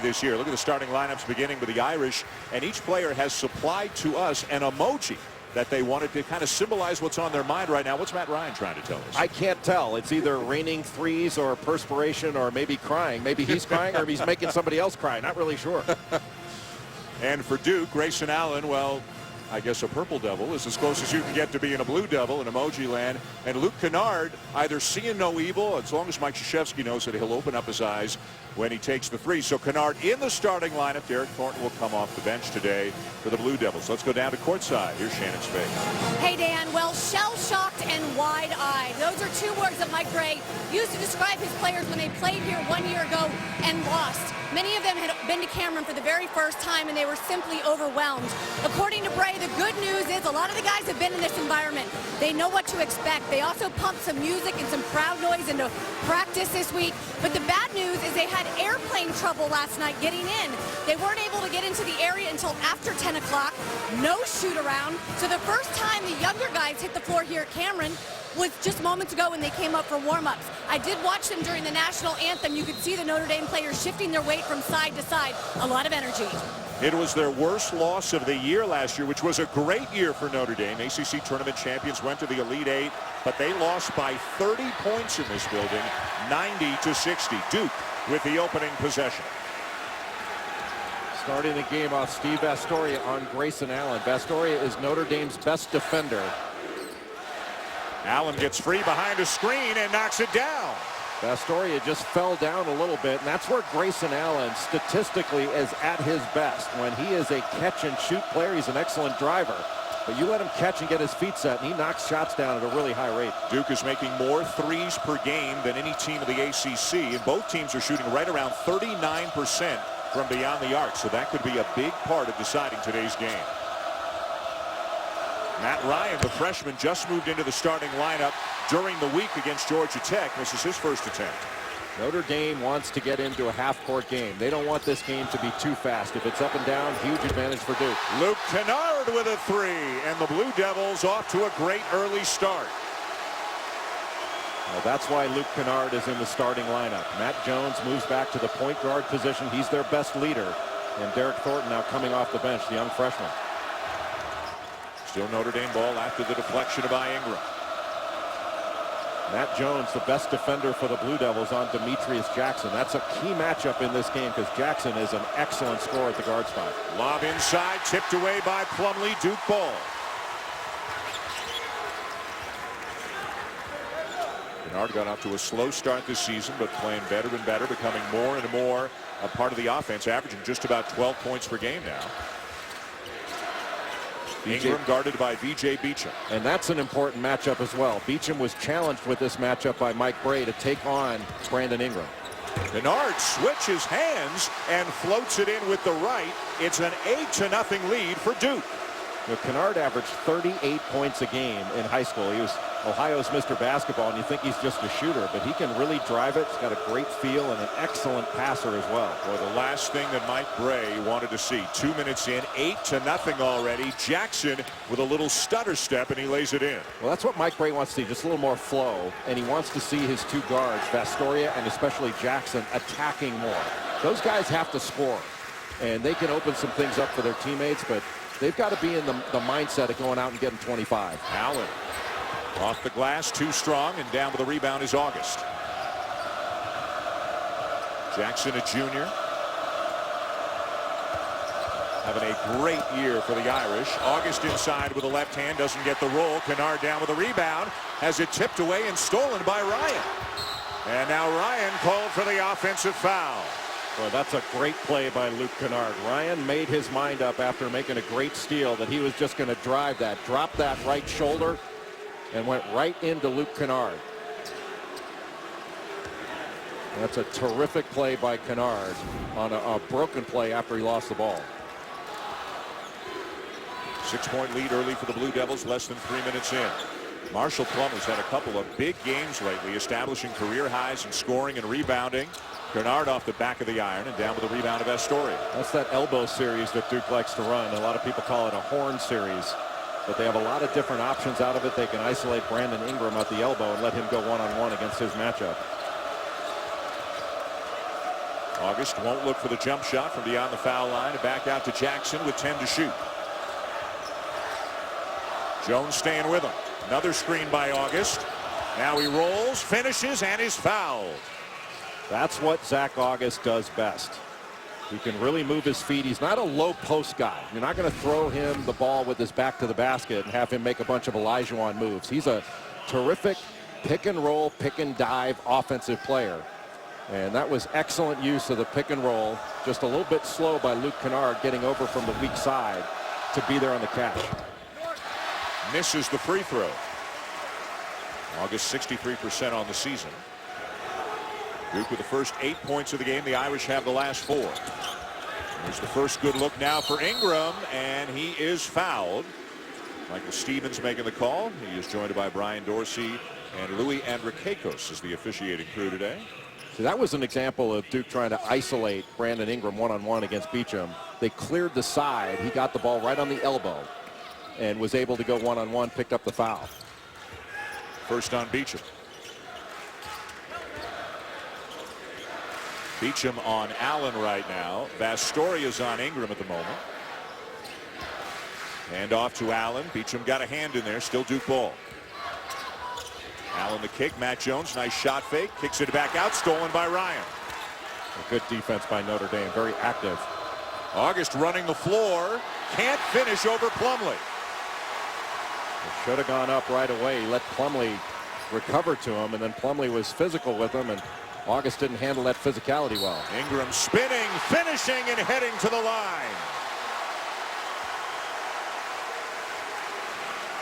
this year. Look at the starting lineups beginning with the Irish, and each player has supplied to us an emoji that they wanted to kind of symbolize what's on their mind right now. What's Matt Ryan trying to tell us? I can't tell. It's either raining threes or perspiration or maybe crying. Maybe he's crying or he's making somebody else cry. Not really sure. And for Duke, Grayson Allen, well, I guess a purple devil is as close as you can get to being a blue devil in emoji land. And Luke Kennard, either seeing no evil, as long as Mike Krzyzewski knows that he'll open up his eyes when he takes the three. So Kennard in the starting lineup. Derek Thornton will come off the bench today for the Blue Devils. Let's go down to courtside. Here's Shannon Spade. Hey, Dan. Well, shell-shocked and wide-eyed. Those are two words that Mike Bray used to describe his players when they played here 1 year ago and lost. Many of them had been to Cameron for the very first time, and they were simply overwhelmed. According to Bray, the good news is a lot of the guys have been in this environment. They know what to expect. They also pumped some music and some crowd noise into practice this week. But the bad news is they had airplane trouble last night getting in. They weren't able to get into the area until after 10 o'clock. No shoot-around. So the first time the younger guys hit the floor here at Cameron was just moments ago when they came up for warm-ups. I did watch them during the national anthem. You could see the Notre Dame players shifting their weight from side to side. A lot of energy. It was their worst loss of the year last year, which was a great year for Notre Dame. ACC tournament champions, went to the Elite Eight, but they lost by 30 points in this building, 90-60. Duke with the opening possession. Starting the game off, Steve Vastoria on Grayson Allen. Vastoria is Notre Dame's best defender. Allen gets free behind a screen and knocks it down. Vastoria just fell down a little bit, and that's where Grayson Allen statistically is at his best. When he is a catch-and-shoot player, he's an excellent driver. But you let him catch and get his feet set, and he knocks shots down at a really high rate. Duke is making more threes per game than any team of the ACC, and both teams are shooting right around 39% from beyond the arc, so that could be a big part of deciding today's game. Matt Ryan, the freshman, just moved into the starting lineup during the week against Georgia Tech. This is his first attempt. Notre Dame wants to get into a half-court game. They don't want this game to be too fast. If it's up and down, huge advantage for Duke. Luke Kennard with a three, and the Blue Devils off to a great early start. Well, that's why Luke Kennard is in the starting lineup. Matt Jones moves back to the point guard position. He's their best leader. And Derek Thornton now coming off the bench, the young freshman. Still Notre Dame ball after the deflection by Ingram. Matt Jones, the best defender for the Blue Devils, on Demetrius Jackson. That's a key matchup in this game because Jackson is an excellent scorer at the guard spot. Lob inside, tipped away by Plumlee. Duke ball. Kennard got off to a slow start this season, but playing better and better, becoming more and more a part of the offense, averaging just about 12 points per game now. Ingram guarded by V.J. Beecham. And that's an important matchup as well. Beecham was challenged with this matchup by Mike Bray to take on Brandon Ingram. Kennard switches hands and floats it in with the right. It's an 8-0 lead for Duke. Now, Kennard averaged 38 points a game in high school. He was Ohio's Mr. Basketball, and you think he's just a shooter, but he can really drive it. He's got a great feel and an excellent passer as well. Well, the last thing that Mike Bray wanted to see. 2 minutes in, 8-0 already. Jackson with a little stutter step, and he lays it in. Well, that's what Mike Bray wants to see, just a little more flow, and he wants to see his two guards, Vastoria and especially Jackson, attacking more. Those guys have to score, and they can open some things up for their teammates, but they've got to be in the mindset of going out and getting 25. Allen off the glass, too strong, and down with the rebound is August. Jackson, a junior, having a great year for the Irish. August inside with a left hand, doesn't get the roll. Kennard down with a rebound, has it tipped away and stolen by Ryan. And now Ryan called for the offensive foul. Well, that's a great play by Luke Kennard. Ryan made his mind up after making a great steal that he was just going to drive that, drop that right shoulder, and went right into Luke Kennard. That's a terrific play by Kennard on a broken play after he lost the ball. 6-point lead early for the Blue Devils, less than 3 minutes in. Marshall Plummer's had a couple of big games lately, establishing career highs in scoring and rebounding. Kennard off the back of the iron and down with the rebound of Astoria. That's that elbow series that Duke likes to run. A lot of people call it a horn series. But they have a lot of different options out of it. They can isolate Brandon Ingram at the elbow and let him go one-on-one against his matchup. August won't look for the jump shot from beyond the foul line, and back out to Jackson with 10 to shoot. Jones staying with him. Another screen by August. Now he rolls, finishes, and is fouled. That's what Zach August does best. He can really move his feet. He's not a low post guy. You're not going to throw him the ball with his back to the basket and have him make a bunch of Olajuwon moves. He's a terrific pick and roll, pick and dive offensive player. And that was excellent use of the pick and roll. Just a little bit slow by Luke Kennard getting over from the weak side to be there on the catch. Misses the free throw. August 63% on the season. Duke with the first 8 points of the game. The Irish have the last 4. There's the first good look now for Ingram, and he is fouled. Michael Stevens making the call. He is joined by Brian Dorsey and Louis Andrikakos as the officiating crew today. So that was an example of Duke trying to isolate Brandon Ingram one-on-one against Beecham. They cleared the side. He got the ball right on the elbow and was able to go one-on-one, picked up the foul. First on Beecham. Beecham on Allen right now. Vastoria's on Ingram at the moment. Hand off to Allen. Beecham got a hand in there. Still Duke ball. Allen the kick. Matt Jones. Nice shot fake. Kicks it back out. Stolen by Ryan. A good defense by Notre Dame. Very active. August running the floor. Can't finish over Plumlee. Should have gone up right away. He let Plumlee recover to him, and then Plumlee was physical with him, and August didn't handle that physicality well. Ingram spinning, finishing, and heading to the line.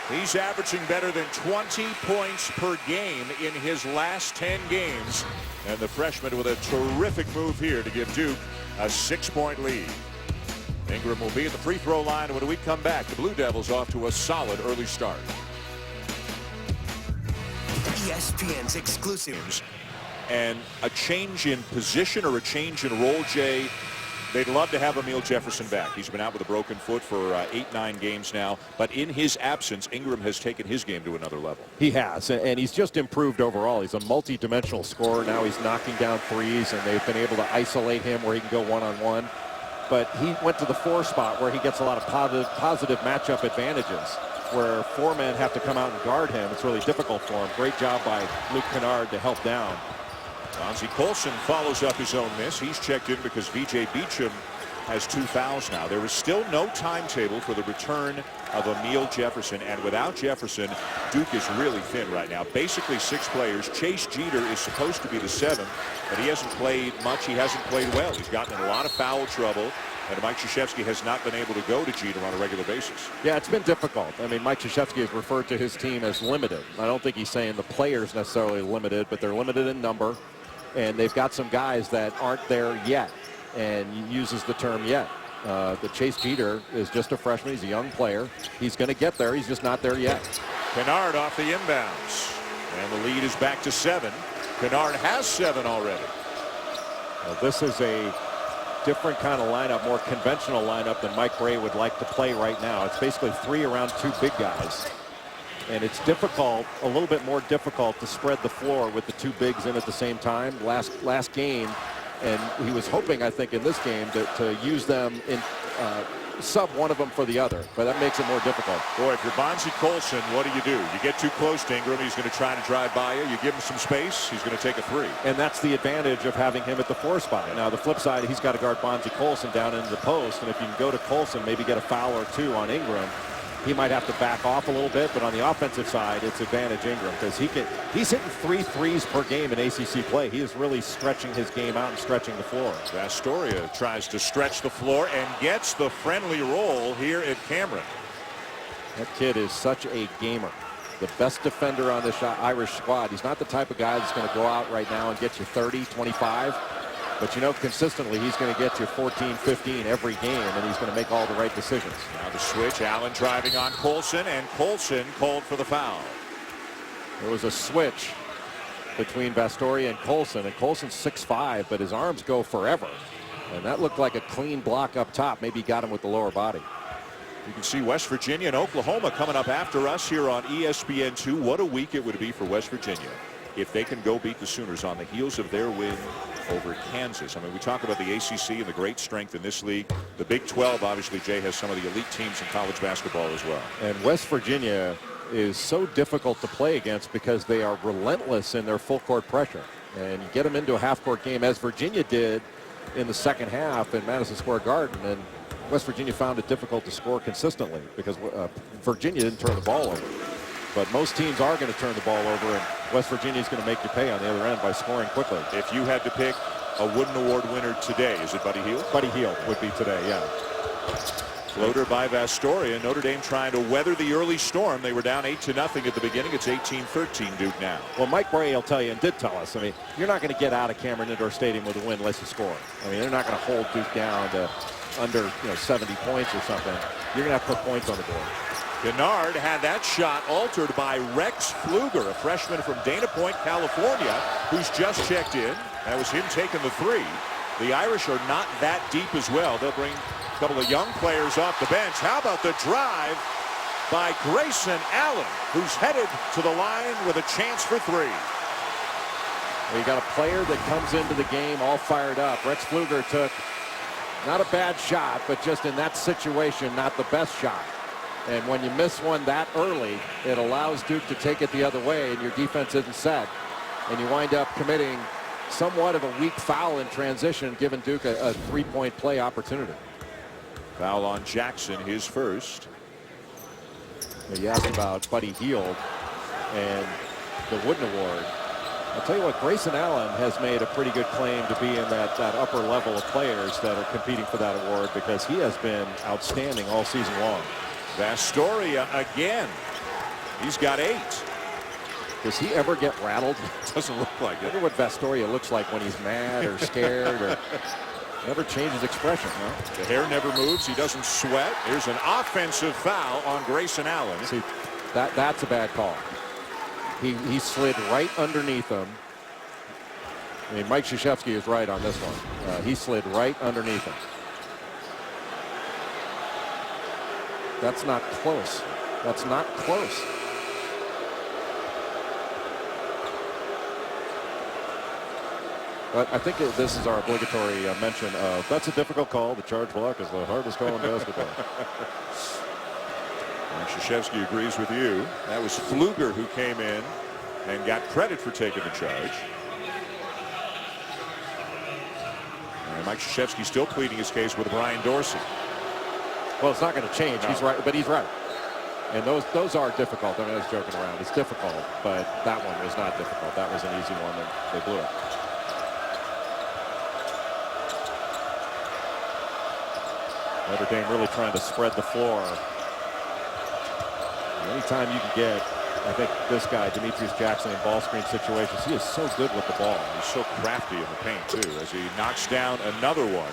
He's averaging better than 20 points per game in his last 10 games. And the freshman with a terrific move here to give Duke a 6-point lead. Ingram will be at the free throw line when we come back. The Blue Devils off to a solid early start. ESPN's exclusives. And a change in position or a change in role, Jay. They'd love to have Emil Jefferson back. He's been out with a broken foot for 8-9 games now. But in his absence, Ingram has taken his game to another level. He has, and he's just improved overall. He's a multi-dimensional scorer. Now he's knocking down threes, and they've been able to isolate him where he can go one-on-one. But he went to the 4 spot where he gets a lot of positive matchup advantages, where 4 men have to come out and guard him. It's really difficult for him. Great job by Luke Kennard to help down. Bonzi Colson follows up his own miss. He's checked in because V.J. Beecham has 2 fouls now. There is still no timetable for the return of Emil Jefferson, and without Jefferson, Duke is really thin right now. Basically 6 players. Chase Jeter is supposed to be the 7th, but he hasn't played much. He hasn't played well. He's gotten in a lot of foul trouble, and Mike Krzyzewski has not been able to go to Jeter on a regular basis. Yeah, it's been difficult. I mean, Mike Krzyzewski has referred to his team as limited. I don't think he's saying the players necessarily limited, but they're limited in number, and they've got some guys that aren't there yet, and he uses the term yet. The Chase Jeter is just a freshman. He's a young player. He's going to get there. He's just not there yet. Kennard off the inbounds, and the lead is back to 7. Kennard has 7 already. Well, this is a different kind of lineup, more conventional lineup than Mike Brey would like to play right now. It's basically 3 around 2 big guys. And it's difficult, a little bit more difficult to spread the floor with the 2 bigs in at the same time. Last game, and he was hoping, I think, in this game to use them in sub one of them for the other, but that makes it more difficult. Boy, if you're Bonzi Colson, what do? You get too close to Ingram, he's going to try to drive by you. You give him some space, he's going to take a 3. And that's the advantage of having him at the 4 spot. Now, the flip side, he's got to guard Bonzi Colson down into the post, and if you can go to Colson, maybe get a foul or 2 on Ingram, he might have to back off a little bit, but on the offensive side, it's advantage Ingram because he's hitting 3 threes per game in ACC play. He is really stretching his game out and stretching the floor. Vastoria tries to stretch the floor and gets the friendly roll here at Cameron. That kid is such a gamer. The best defender on this Irish squad. He's not the type of guy that's going to go out right now and get you 30, 25. But, you know, consistently, he's going to get you 14, 15 every game, and he's going to make all the right decisions. Now the switch, Allen driving on Colson, and Colson called for the foul. There was a switch between Vastoria and Colson's 6'5", but his arms go forever. And that looked like a clean block up top. Maybe he got him with the lower body. You can see West Virginia and Oklahoma coming up after us here on ESPN2. What a week it would be for West Virginia. if they can go beat the Sooners on the heels of their win over Kansas. I mean, we talk about the ACC and the great strength in this league. The Big 12, obviously, Jay, has some of the elite teams in college basketball as well. And West Virginia is so difficult to play against because they are relentless in their full court pressure. And you get them into a half-court game, as Virginia did in the second half in Madison Square Garden, and West Virginia found it difficult to score consistently because Virginia didn't turn the ball over. But most teams are going to turn the ball over, and West Virginia is going to make you pay on the other end by scoring quickly. If you had to pick a Wooden Award winner today, is it Buddy Hield? Buddy Hield would be today, yeah. Floater by Vastoria. Notre Dame trying to weather the early storm. They were down 8-0 at the beginning. It's 18-13 Duke now. Well, Mike Bray will tell you, and did tell us, I mean, you're not going to get out of Cameron Indoor Stadium with a win unless you score. I mean, they're not going to hold Duke down to under 70 points or something. You're going to have to put points on the board. Kennard had that shot altered by Rex Pfluger, a freshman from Dana Point, California, who's just checked in. That was him taking the three. The Irish are not that deep as well. They'll bring a couple of young players off the bench. How about the drive by Grayson Allen, who's headed to the line with a chance for three. Well, you got a player that comes into the game all fired up. Rex Pfluger took not a bad shot, but just in that situation, not the best shot. And when you miss one that early, it allows Duke to take it the other way, and your defense isn't set. And you wind up committing somewhat of a weak foul in transition, giving Duke a three-point play opportunity. Foul on Jackson, his first. You asked about Buddy Hield and the Wooden Award. I'll tell you what, Grayson Allen has made a pretty good claim to be in that upper level of players that are competing for that award, because he has been outstanding all season long. Vastoria again. He's got 8. Does he ever get rattled? Doesn't look like I it. wonder what Vastoria looks like when he's mad or scared or never changes expression, huh? The hair never moves. He doesn't sweat. Here's an offensive foul on Grayson Allen. See, that's a bad call. He slid right underneath him. I mean, Mike Krzyzewski is right on this one. He slid right underneath him. That's not close. That's not close. But I think this is our obligatory mention of that's a difficult call. The charge block is the hardest call in basketball. Krzyzewski agrees with you. That was Pfluger who came in and got credit for taking the charge. And Mike Krzyzewski still pleading his case with Brian Dorsey. Well, it's not going to change. No. He's right, but he's right. And those are difficult. I mean, I was joking around. It's difficult, but that one was not difficult. That was an easy one, and they blew it. Notre Dame really trying to spread the floor. Anytime you can get, I think, this guy, Demetrius Jackson, in ball screen situations, he is so good with the ball. He's so crafty in the paint, too, as he knocks down another one.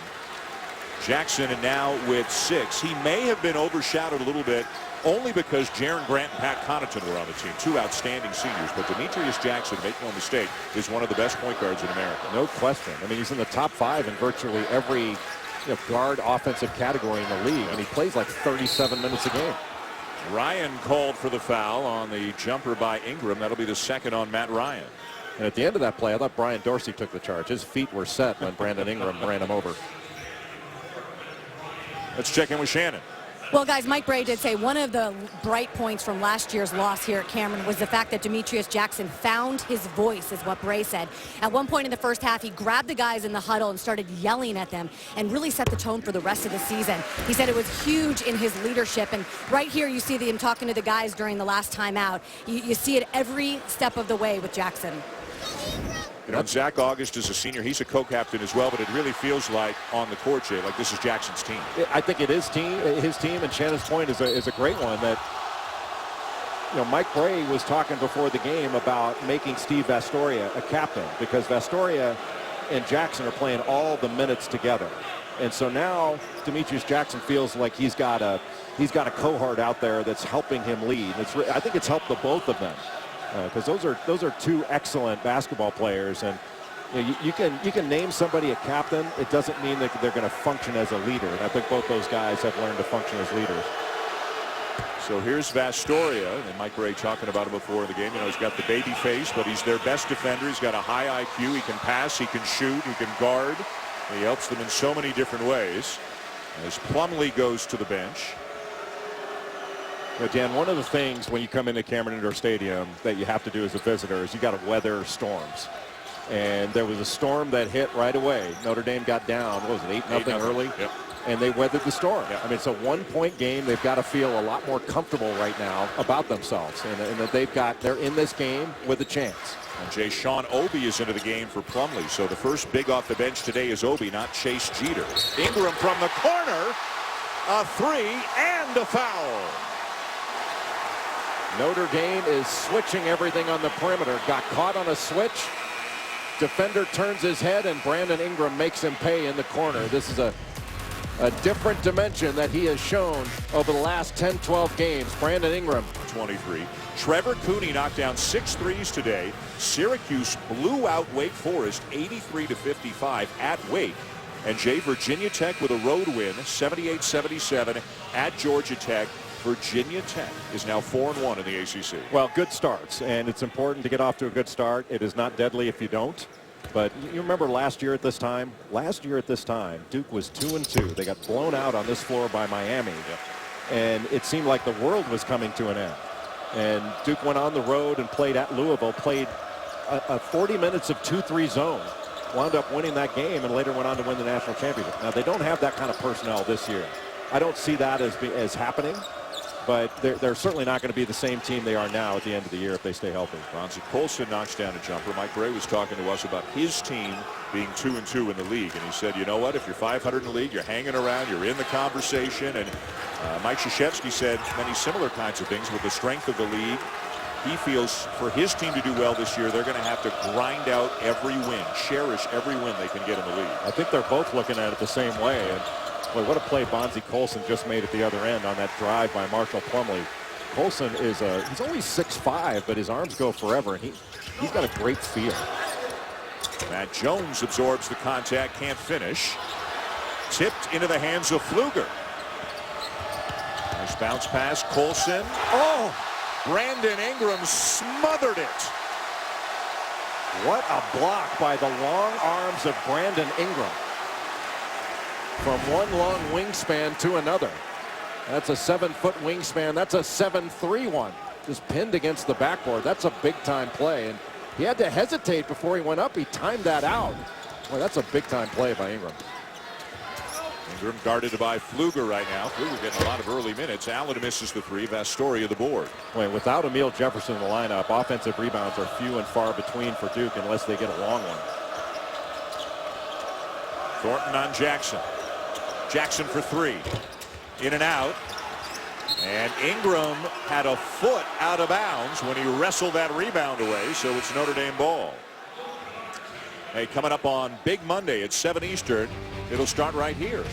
Jackson, and now with 6. He may have been overshadowed a little bit only because Jaron Grant and Pat Connaughton were on the team, 2 outstanding seniors. But Demetrius Jackson, make no mistake, is one of the best point guards in America. No question. I mean, he's in the top 5 in virtually every guard offensive category in the league, and he plays like 37 minutes a game. Ryan called for the foul on the jumper by Ingram. That'll be the second on Matt Ryan. And at the end of that play, I thought Brian Dorsey took the charge. His feet were set when Brandon Ingram ran him over. Let's check in with Shannon. Well, guys, Mike Bray did say one of the bright points from last year's loss here at Cameron was the fact that Demetrius Jackson found his voice, is what Bray said. At one point in the first half, he grabbed the guys in the huddle and started yelling at them and really set the tone for the rest of the season. He said it was huge in his leadership. And right here, you see him talking to the guys during the last timeout. You see it every step of the way with Jackson. You know, Zach August is a senior. He's a co-captain as well, but it really feels like on the court, Jay, like this is Jackson's team. I think it is his team, and Shannon's point is a great one. That, Mike Bray was talking before the game about making Steve Vastoria a captain, because Vastoria and Jackson are playing all the minutes together, and so now Demetrius Jackson feels like he's got a cohort out there that's helping him lead. I think it's helped the both of them. Because those are 2 excellent basketball players, and you can name somebody a captain. It doesn't mean that they're going to function as a leader. And I think both those guys have learned to function as leaders. So here's Vastoria, and Mike Ray talking about him before the game. You know, he's got the baby face, but he's their best defender. He's got a high IQ. He can pass, he can shoot, he can guard. He helps them in so many different ways. As Plumlee goes to the bench. You know, Dan, one of the things when you come into Cameron Indoor Stadium that you have to do as a visitor is you got to weather storms. And there was a storm that hit right away. Notre Dame got down, what was it, 8-0 early? Yep. And they weathered the storm. Yep. I mean, it's a one-point game. They've got to feel a lot more comfortable right now about themselves. And that they're in this game with a chance. And Jay Sean Obi is into the game for Plumlee. So the first big off the bench today is Obi, not Chase Jeter. Ingram from the corner. A three and a foul. Notre Dame is switching everything on the perimeter. Got caught on a switch. Defender turns his head, and Brandon Ingram makes him pay in the corner. This is a different dimension that he has shown over the last 10-12 games. Brandon Ingram. 23. Trevor Cooney knocked down 6 threes today. Syracuse blew out Wake Forest 83-55 at Wake. And Jay, Virginia Tech with a road win, 78-77 at Georgia Tech. Virginia Tech is now 4-1 in the ACC. Well, good starts, and it's important to get off to a good start. It is not deadly if you don't. But you remember last year at this time? Last year at this time, Duke was 2-2. They got blown out on this floor by Miami. Yep. And it seemed like the world was coming to an end. And Duke went on the road and played at Louisville, played a 40 minutes of 2-3 zone. Wound up winning that game and later went on to win the national championship. Now, they don't have that kind of personnel this year. I don't see that as happening. But they're certainly not going to be the same team they are now at the end of the year if they stay healthy. Bonzi Colson knocks down a jumper. Mike Ray was talking to us about his team being 2-2 in the league. And he said, you know what, if you're 500 in the league, you're hanging around, you're in the conversation. And Mike Krzyzewski said many similar kinds of things with the strength of the league. He feels for his team to do well this year, they're going to have to grind out every win, cherish every win they can get in the league. I think they're both looking at it the same way. And boy, what a play Bonzi Colson just made at the other end on that drive by Marshall Plumlee. Colson is he's only 6'5", but his arms go forever, and he's got a great feel. Matt Jones absorbs the contact, can't finish. Tipped into the hands of Pfluger. Nice bounce pass, Colson. Oh, Brandon Ingram smothered it. What a block by the long arms of Brandon Ingram. From one long wingspan to another. That's a 7-foot wingspan. That's a 7'3" one. Just pinned against the backboard. That's a big-time play. And he had to hesitate before he went up. He timed that out. Boy, that's a big-time play by Ingram. Ingram guarded by Pfluger right now. Pfluger getting a lot of early minutes. Allen misses the three. Vastoria the board. Boy, without Emil Jefferson in the lineup, offensive rebounds are few and far between for Duke unless they get a long one. Thornton on Jackson. Jackson for three. In and out. And Ingram had a foot out of bounds when he wrestled that rebound away, so it's Notre Dame ball. Hey, coming up on Big Monday at 7 Eastern, it'll start right here.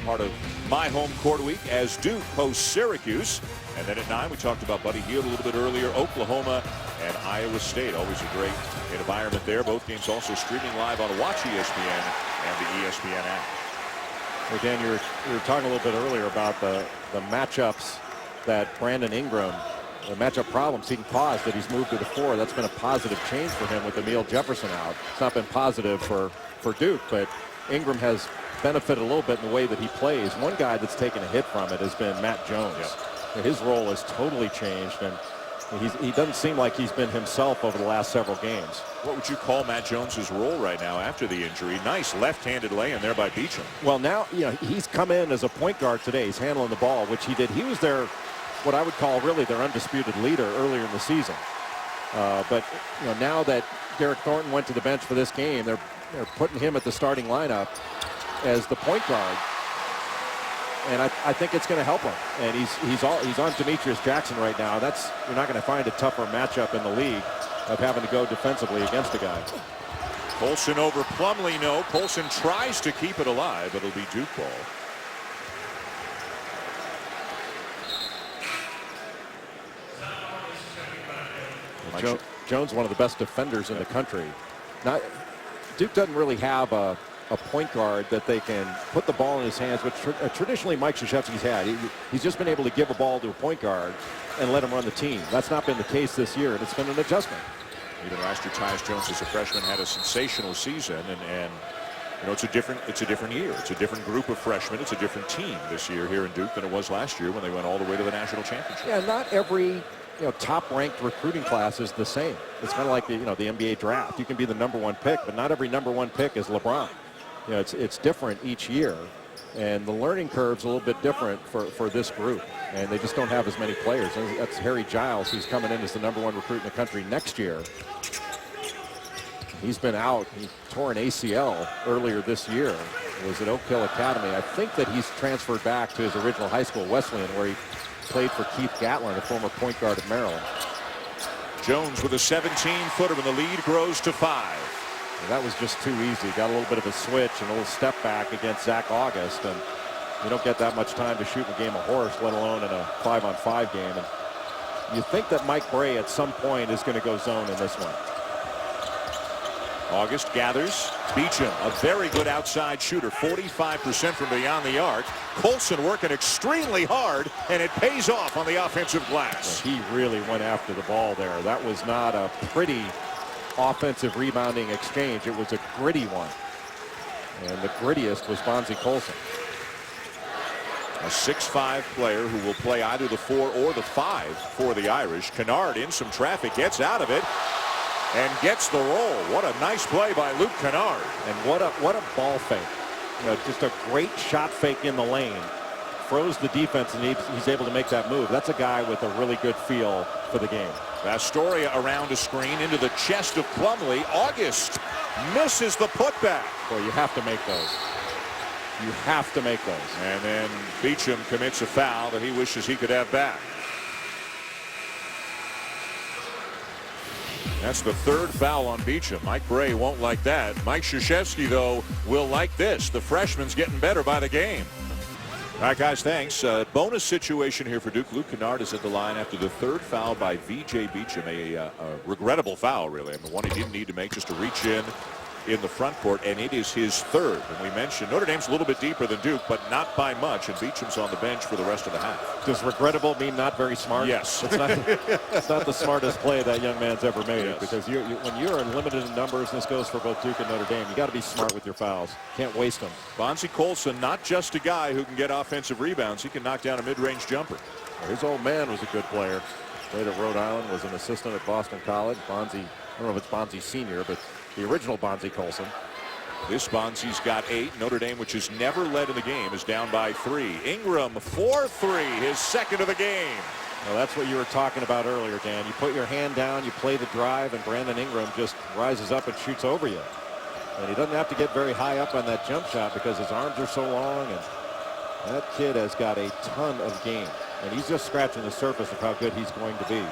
Part of my home court week as Duke hosts Syracuse. And then at 9, we talked about Buddy Hield a little bit earlier, Oklahoma and Iowa State. Always a great environment there. Both games also streaming live on Watch ESPN and the ESPN app. Again, you were talking a little bit earlier about the matchups that Brandon Ingram, the matchup problems he can cause that he's moved to the 4. That's been a positive change for him with Emil Jefferson out. It's not been positive for Duke, but Ingram has benefited a little bit in the way that he plays. One guy that's taken a hit from it has been Matt Jones. Yep. His role has totally changed, and he doesn't seem like he's been himself over the last several games. What would you call Matt Jones's role right now after the injury? Nice left-handed lay-in there by Beecham. Well, now, you know, he's come in as a point guard today. He's handling the ball, which he did. He was their, what I would call really their undisputed leader earlier in the season. But, you know, now that Derek Thornton went to the bench for this game, they're putting him at the starting lineup as the point guard. And I think it's going to help him. And he's on Demetrius Jackson right now. You're not going to find a tougher matchup in the league of having to go defensively against a guy. Colson over Plumlee, no. Colson tries to keep it alive, but it'll be Duke ball. Jones, one of the best defenders in the country. Duke doesn't really have a a point guard that they can put the ball in his hands, which traditionally Mike Krzyzewski's had. He's just been able to give a ball to a point guard and let him run the team. That's not been the case this year, and it's been an adjustment. Even last year, Tyus Jones as a freshman had a sensational season, and you know, it's a different year. It's a different group of freshmen. It's a different team this year here in Duke than it was last year when they went all the way to the national championship. Yeah, not every top-ranked recruiting class is the same. It's kind of like the NBA draft. You can be the #1 pick, but not every #1 pick is LeBron. You know, it's different each year, and the learning curve's a little bit different for this group, and they just don't have as many players. And that's Harry Giles, who's coming in as the #1 recruit in the country next year. He's been out. He tore an ACL earlier this year. He was at Oak Hill Academy. I think that he's transferred back to his original high school, Wesleyan, where he played for Keith Gatlin, a former point guard of Maryland. Jones with a 17-footer when the lead grows to 5. And that was just too easy. Got a little bit of a switch and a little step back against Zach August, and you don't get that much time to shoot in a game of horse, let alone in a 5-on-5 game. And you think that Mike Bray at some point is going to go zone in this one. August gathers. Beecham, a very good outside shooter, 45% from beyond the arc. Colson working extremely hard, and it pays off on the offensive glass. He really went after the ball there. That was not a pretty offensive rebounding exchange. It was a gritty one. And the grittiest was Bonzie Colson. A 6'5" player who will play either the 4 or the 5 for the Irish. Kennard in some traffic, gets out of it, and gets the roll. What a nice play by Luke Kennard. And what a ball fake. You know, just a great shot fake in the lane. Froze the defense, and he's able to make that move. That's a guy with a really good feel for the game. Astoria around a screen into the chest of Plumlee. August misses the putback. Boy, you have to make those. You have to make those. And then Beecham commits a foul that he wishes he could have back. That's the 3rd foul on Beecham. Mike Bray won't like that. Mike Krzyzewski, though, will like this. The freshman's getting better by the game. All right, guys, thanks. Bonus situation here for Duke. Luke Kennard is at the line after the 3rd foul by V.J. Beecham. A regrettable foul, really. I mean, one he didn't need to make, just to reach in the front court, and it is his 3rd. And we mentioned Notre Dame's a little bit deeper than Duke, but not by much, and Beecham's on the bench for the rest of the half. Does regrettable mean not very smart? Yes. It's not the smartest play that young man's ever made. Yes. Because when you're limited in numbers, and this goes for both Duke and Notre Dame, you got to be smart with your fouls. Can't waste them. Bonzie Colson, not just a guy who can get offensive rebounds. He can knock down a mid-range jumper. His old man was a good player. Played at Rhode Island, was an assistant at Boston College. Bonzie, I don't know if it's Bonzie Sr., but the original Bonzie Colson. This Bonzie's got 8. Notre Dame, which has never led in the game, is down by 3. Ingram, 4-3, his 2nd of the game. Well, that's what you were talking about earlier, Dan. You put your hand down, you play the drive, and Brandon Ingram just rises up and shoots over you. And he doesn't have to get very high up on that jump shot because his arms are so long, and that kid has got a ton of game. And he's just scratching the surface of how good he's going to be.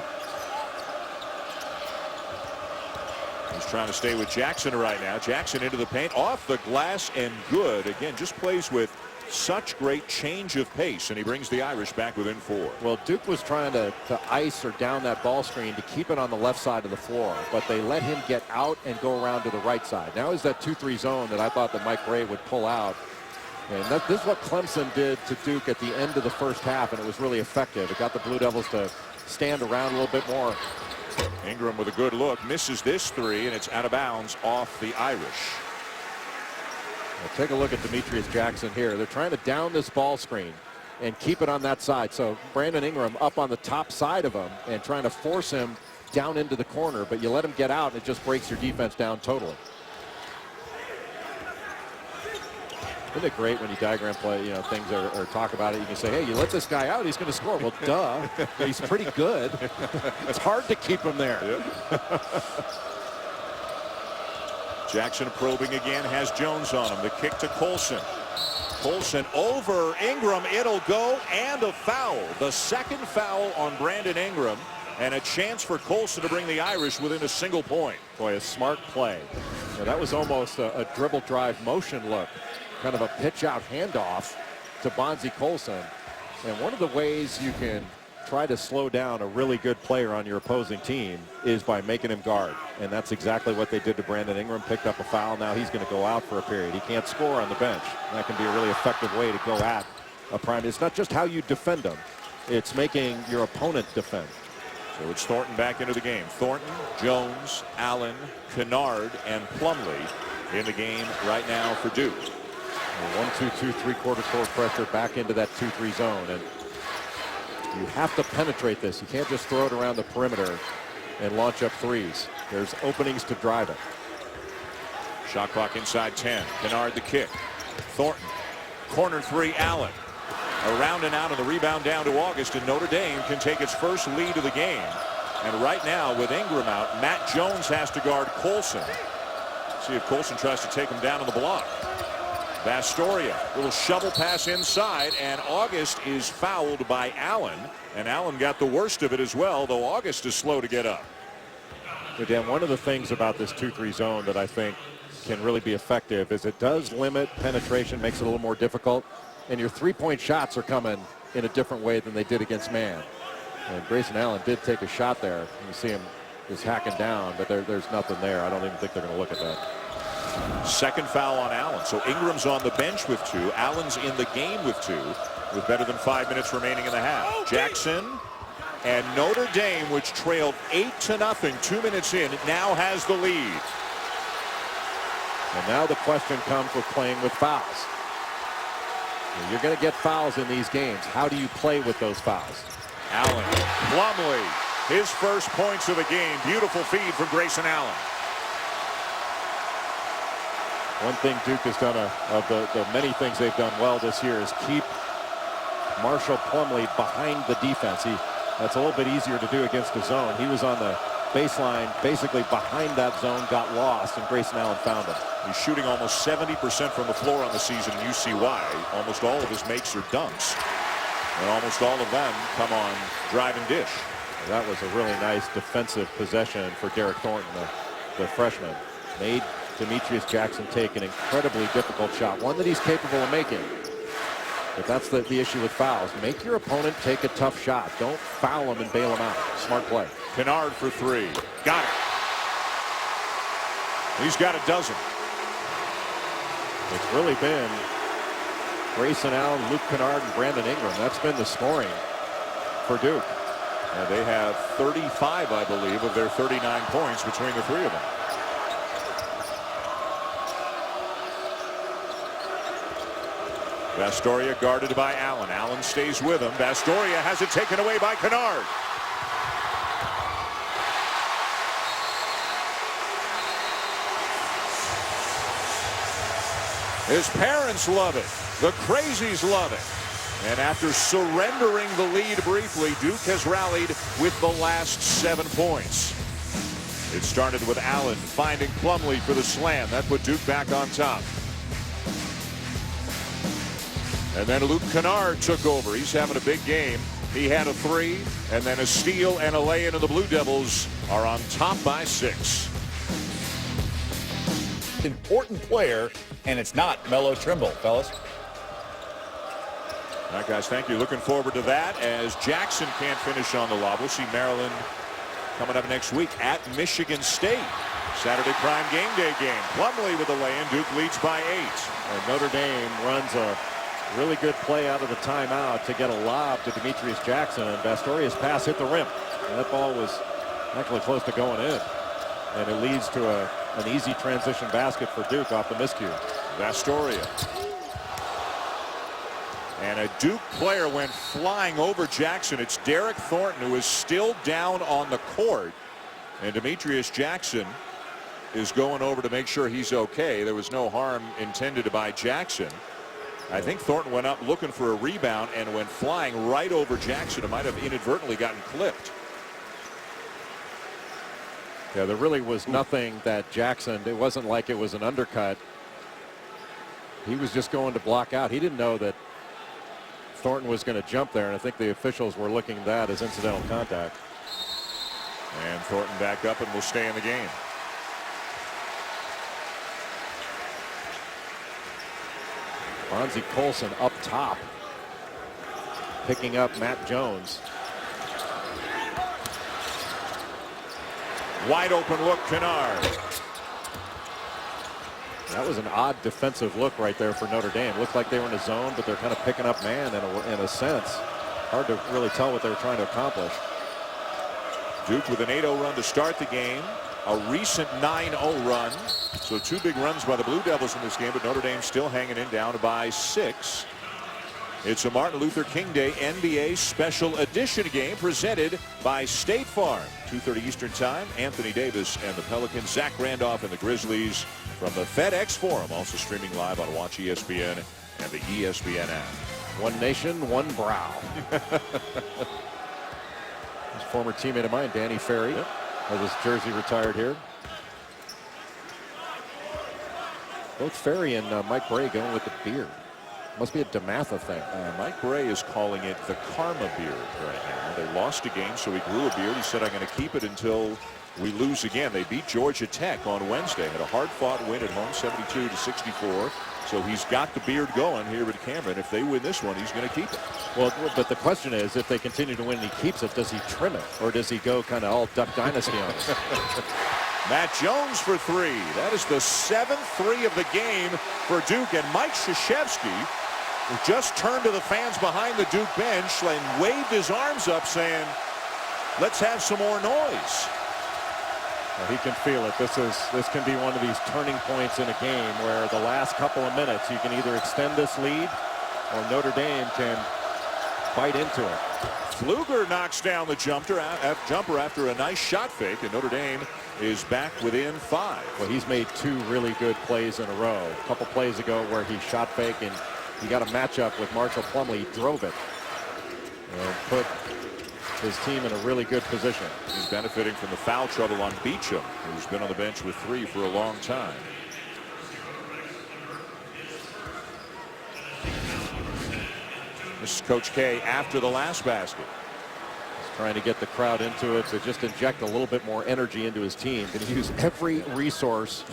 He's trying to stay with Jackson right now. Jackson into the paint, off the glass, and good. Again, just plays with such great change of pace, and he brings the Irish back within 4. Well, Duke was trying to ice or down that ball screen to keep it on the left side of the floor, but they let him get out and go around to the right side. Now is that 2-3 zone that I thought that Mike Bray would pull out. And this is what Clemson did to Duke at the end of the first half, and it was really effective. It got the Blue Devils to stand around a little bit more. Ingram with a good look, misses this 3, and it's out of bounds off the Irish. Well, take a look at Demetrius Jackson here. They're trying to down this ball screen and keep it on that side. So Brandon Ingram up on the top side of him and trying to force him down into the corner, but you let him get out and it just breaks your defense down totally. Isn't it great when you diagram play, you know, things or talk about it, you can say, hey, you let this guy out, he's going to score. Well, duh. He's pretty good. It's hard to keep him there. Yep. Jackson probing again, has Jones on him. The kick to Colson. Colson over Ingram. It'll go, and a foul. The 2nd foul on Brandon Ingram, and a chance for Colson to bring the Irish within a single point. Boy, a smart play. Now, that was almost a dribble drive motion look. Kind of a pitch out handoff to Bonzie Colson. And one of the ways you can try to slow down a really good player on your opposing team is by making him guard. And that's exactly what they did to Brandon Ingram. Picked up a foul. Now he's going to go out for a period. He can't score on the bench. That can be a really effective way to go at a prime. It's not just how you defend them. It's making your opponent defend. So it's Thornton back into the game. Thornton, Jones, Allen, Kennard, and Plumlee in the game right now for Duke. 1-2-2 3/4 court pressure back into that 2-3 zone. And you have to penetrate this. You can't just throw it around the perimeter and launch up threes. There's openings to drive it. Shot clock inside 10. Kennard the kick. Thornton. Corner three, Allen. Around and out, of the rebound down to August, and Notre Dame can take its first lead of the game. And right now, with Ingram out, Matt Jones has to guard Colson. See if Colson tries to take him down on the block. Vastoria, little shovel pass inside, and August is fouled by Allen. And Allen got the worst of it as well, though August is slow to get up. But Dan, one of the things about this 2-3 zone that I think can really be effective is it does limit penetration, makes it a little more difficult. And your three-point shots are coming in a different way than they did against man. And Grayson Allen did take a shot there. You see him just hacking down, but there's nothing there. I don't even think they're going to look at that. Second foul on Allen. So Ingram's on the bench with 2. Allen's in the game with 2, with better than 5 minutes remaining in the half. Jackson and Notre Dame, which trailed 8-0 2 minutes in, now has the lead. And now the question comes with playing with fouls. You're going to get fouls in these games. How do you play with those fouls? Allen, Plumlee, his first points of the game. Beautiful feed from Grayson Allen. One thing Duke has done, of the many things they've done well this year, is keep Marshall Plumlee behind the defense. That's a little bit easier to do against the zone. He was on the baseline, basically behind that zone, got lost, and Grayson Allen found him. He's shooting almost 70% from the floor on the season, and you see why. Almost all of his makes are dunks, and almost all of them come on drive and dish. That was a really nice defensive possession for Derek Thornton, the freshman. Made Demetrius Jackson take an incredibly difficult shot, one that he's capable of making. But that's the issue with fouls. Make your opponent take a tough shot. Don't foul him and bail him out. Smart play. Kennard for 3. Got it. He's got a dozen. It's really been Grayson Allen, Luke Kennard, and Brandon Ingram. That's been the scoring for Duke. And they have 35, I believe, of their 39 points between the 3 of them. Vastoria guarded by Allen. Allen stays with him. Vastoria has it taken away by Kennard. His parents love it. The crazies love it. And after surrendering the lead briefly, Duke has rallied with the last 7 points. It started with Allen finding Plumlee for the slam. That put Duke back on top. And then Luke Kennard took over. He's having a big game. He had a 3 and then a steal and a lay-in, and the Blue Devils are on top by 6. Important player, and it's not Melo Trimble, fellas. All right, guys, thank you. Looking forward to that as Jackson can't finish on the lob. We'll see Maryland coming up next week at Michigan State. Saturday prime game day game. Plumlee with a lay-in. Duke leads by 8. And Notre Dame runs a really good play out of the timeout to get a lob to Demetrius Jackson, and Vastoria's pass hit the rim. And that ball was actually close to going in. And it leads to an easy transition basket for Duke off the miscue. Vastoria. And a Duke player went flying over Jackson. It's Derek Thornton, who is still down on the court. And Demetrius Jackson is going over to make sure he's okay. There was no harm intended by Jackson. I think Thornton went up looking for a rebound and went flying right over Jackson. It might have inadvertently gotten clipped. Yeah, there really was nothing that Jackson, it wasn't like it was an undercut. He was just going to block out. He didn't know that Thornton was going to jump there, and I think the officials were looking at that as incidental contact. And Thornton back up and will stay in the game. Bonzie Colson up top, picking up Matt Jones. Wide open look, Kennard. That was an odd defensive look right there for Notre Dame. Looked like they were in a zone, but they're kind of picking up man in a sense. Hard to really tell what they were trying to accomplish. Duke with an 8-0 run to start the game. A recent 9-0 run. So 2 big runs by the Blue Devils in this game, but Notre Dame still hanging in, down by 6. It's a Martin Luther King Day NBA Special Edition game presented by State Farm. 2:30 Eastern Time. Anthony Davis and the Pelicans. Zach Randolph and the Grizzlies from the FedEx Forum. Also streaming live on Watch ESPN and the ESPN app. One nation, one brow. His former teammate of mine, Danny Ferry, has his jersey retired here. Both Ferry and Mike Bray going with the beard. Must be a DeMatha thing. Mike Bray is calling it the karma beard right now. They lost a game, so he grew a beard. He said, I'm going to keep it until we lose again. They beat Georgia Tech on Wednesday. Had a hard-fought win at home, 72-64. So he's got the beard going here at Cameron. If they win this one, he's going to keep it. Well, but the question is, if they continue to win and he keeps it, does he trim it? Or does he go kind of all Duck Dynasty on us? Matt Jones for 3. That is the 7th 3 of the game for Duke. And Mike Krzyzewski just turned to the fans behind the Duke bench and waved his arms up saying, let's have some more noise. Well, he can feel it. This can be one of these turning points in a game where the last couple of minutes you can either extend this lead or Notre Dame can bite into it. Pfluger knocks down the jumper after a nice shot fake, and Notre Dame is back within 5. Well, he's made 2 really good plays in a row. A couple plays ago where he shot fake and he got a matchup with Marshall Plumlee. He drove it and put his team in a really good position. He's benefiting from the foul trouble on Beecham, who's been on the bench with 3 for a long time. This is Coach K after the last basket. He's trying to get the crowd into it to just inject a little bit more energy into his team. Going to use every resource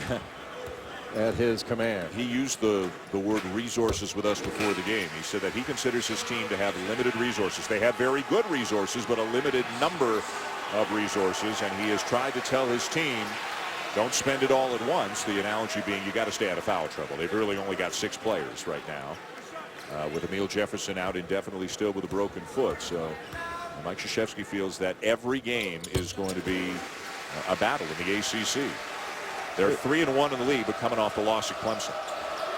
at his command. He used the word resources with us before the game. He said that he considers his team to have limited resources. They have very good resources, but a limited number of resources, and he has tried to tell his team, don't spend it all at once. The analogy being you got to stay out of foul trouble. They've really only got 6 players right now, with Emil Jefferson out indefinitely still with a broken foot. So Mike Krzyzewski feels that every game is going to be a battle in the ACC. They're 3-1 in the league, but coming off the loss at Clemson.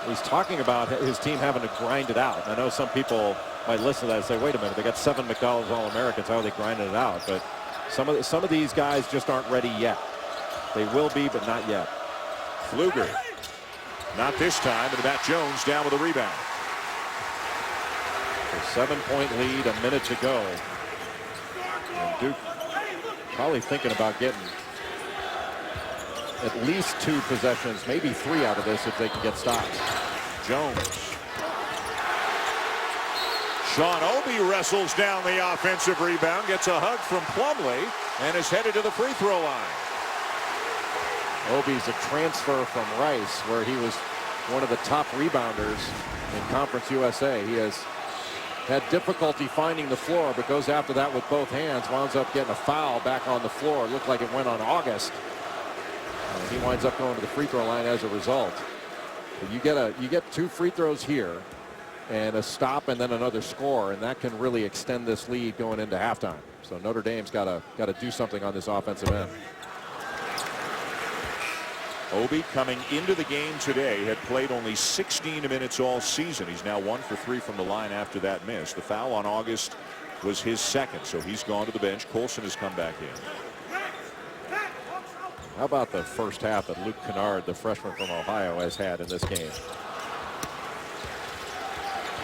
He's talking about his team having to grind it out. I know some people might listen to that and say, wait a minute, they got 7 McDonald's All-Americans. How are they grinding it out? But some of these guys just aren't ready yet. They will be, but not yet. Pfluger. Not this time, and Matt Jones down with a rebound. A 7-point lead, a minute to go. And Duke probably thinking about getting at least 2 possessions, maybe 3 out of this if they can get stops. Jones. Sean Obi wrestles down the offensive rebound, gets a hug from Plumlee, and is headed to the free throw line. Obi's a transfer from Rice, where he was one of the top rebounders in Conference USA. He has had difficulty finding the floor, but goes after that with both hands. Winds up getting a foul back on the floor. It looked like it went on August. And he winds up going to the free throw line as a result. But you get 2 free throws here and a stop and then another score, and that can really extend this lead going into halftime. So Notre Dame's got to do something on this offensive end. Obi coming into the game today had played only 16 minutes all season. He's now 1 for 3 from the line after that miss. The foul on August was his 2nd, so he's gone to the bench. Colson has come back in. How about the first half that Luke Kennard, the freshman from Ohio, has had in this game?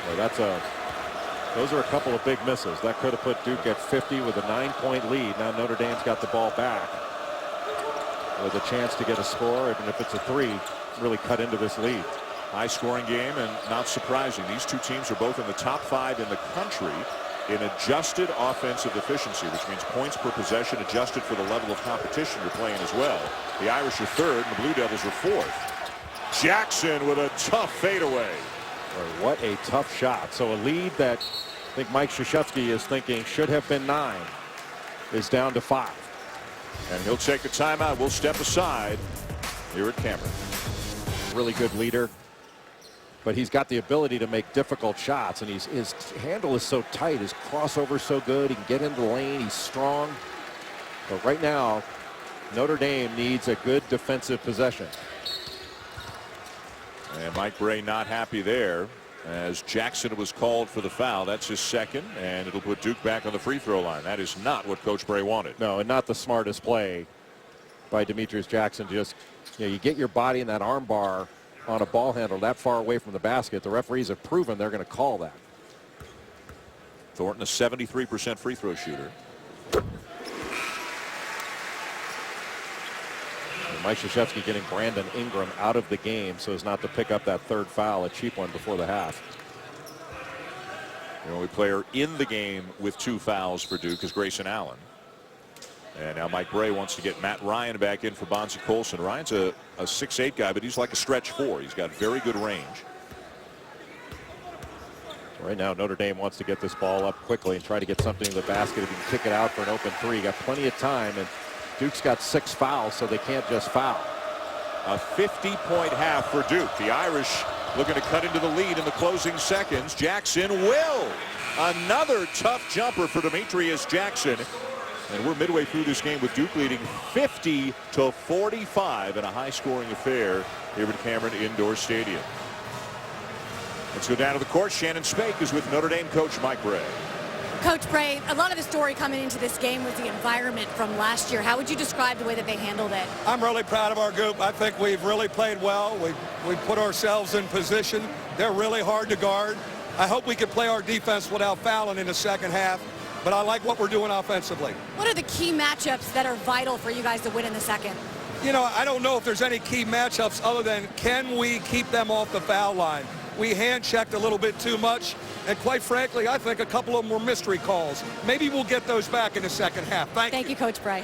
Well, those are a couple of big misses. That could have put Duke at 50 with a 9-point lead. Now Notre Dame's got the ball back with a chance to get a score, even if it's a 3, really cut into this lead. High scoring game, and not surprising. These 2 teams are both in the top 5 in the country in adjusted offensive efficiency, which means points per possession adjusted for the level of competition you're playing as well. The Irish are 3rd, and the Blue Devils are 4th. Jackson with a tough fadeaway. What a tough shot. So a lead that I think Mike Krzyzewski is thinking should have been 9 is down to 5. And he'll take a timeout. We'll step aside here at Cameron. Really good leader, but he's got the ability to make difficult shots, and his handle is so tight. His crossover is so good. He can get into the lane. He's strong. But right now, Notre Dame needs a good defensive possession. And Mike Brey not happy there as Jackson was called for the foul. That's his second, and it'll put Duke back on the free throw line. That is not what Coach Brey wanted. No, and not the smartest play by Demetrius Jackson. Just, you get your body in that arm bar on a ball handle that far away from the basket. The referees have proven they're going to call that. Thornton, a 73% free throw shooter. Mike Krzyzewski getting Brandon Ingram out of the game so as not to pick up that third foul, a cheap one before the half. The only player in the game with 2 fouls for Duke is Grayson Allen. And now Mike Brey wants to get Matt Ryan back in for Bonzie Colson. Ryan's a 6'8" guy, but he's like a stretch 4. He's got very good range. Right now, Notre Dame wants to get this ball up quickly and try to get something to the basket. If you can kick it out for an open 3, got plenty of time, and Duke's got 6 fouls, so they can't just foul. A 50-point half for Duke. The Irish looking to cut into the lead in the closing seconds. Jackson will. Another tough jumper for Demetrius Jackson. And we're midway through this game with Duke leading 50-45 in a high-scoring affair here at Cameron Indoor Stadium. Let's go down to the court. Shannon Spake is with Notre Dame coach Mike Brey. Coach Brey, a lot of the story coming into this game was the environment from last year. How would you describe the way that they handled it? I'm really proud of our group. I think we've really played well. We've put ourselves in position. They're really hard to guard. I hope we can play our defense without fouling in the second half, but I like what we're doing offensively. What are the key matchups that are vital for you guys to win in the second? You know, I don't know if there's any key matchups other than can we keep them off the foul line. We hand-checked a little bit too much, and quite frankly, I think a couple of them were mystery calls. Maybe we'll get those back in the second half. Thank you, Coach Brey.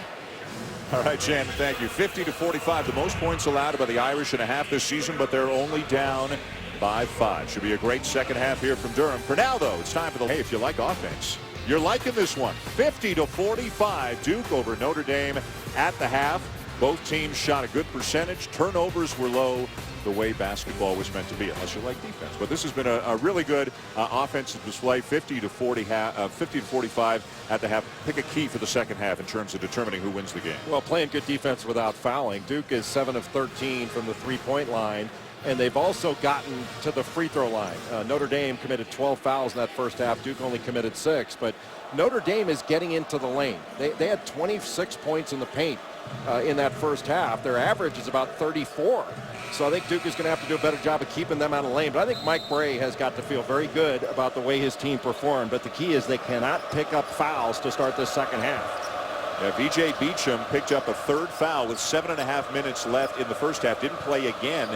All right, Shannon, thank you. 50-45, the most points allowed by the Irish in a half this season, but they're only down by 5. Should be a great second half here from Durham. For now, though, it's time for the, hey, if you like offense, you're liking this one. 50-45, Duke over Notre Dame at the half. Both teams shot a good percentage. Turnovers were low, the way basketball was meant to be, unless you like defense. But this has been a really good offensive display. 50-45 at the half. Pick a key for the second half in terms of determining who wins the game. Well, playing good defense without fouling. Duke is 7 of 13 from the three-point line, and they've also gotten to the free throw line. Notre Dame committed 12 fouls in that first half. Duke only committed 6, but Notre Dame is getting into the lane. They had 26 points in the paint in that first half. Their average is about 34. So I think Duke is going to have to do a better job of keeping them out of the lane. But I think Mike Brey has got to feel very good about the way his team performed. But the key is they cannot pick up fouls to start this second half. Yeah, V.J. Beacham picked up a 3rd foul with 7.5 minutes left in the first half. Didn't play again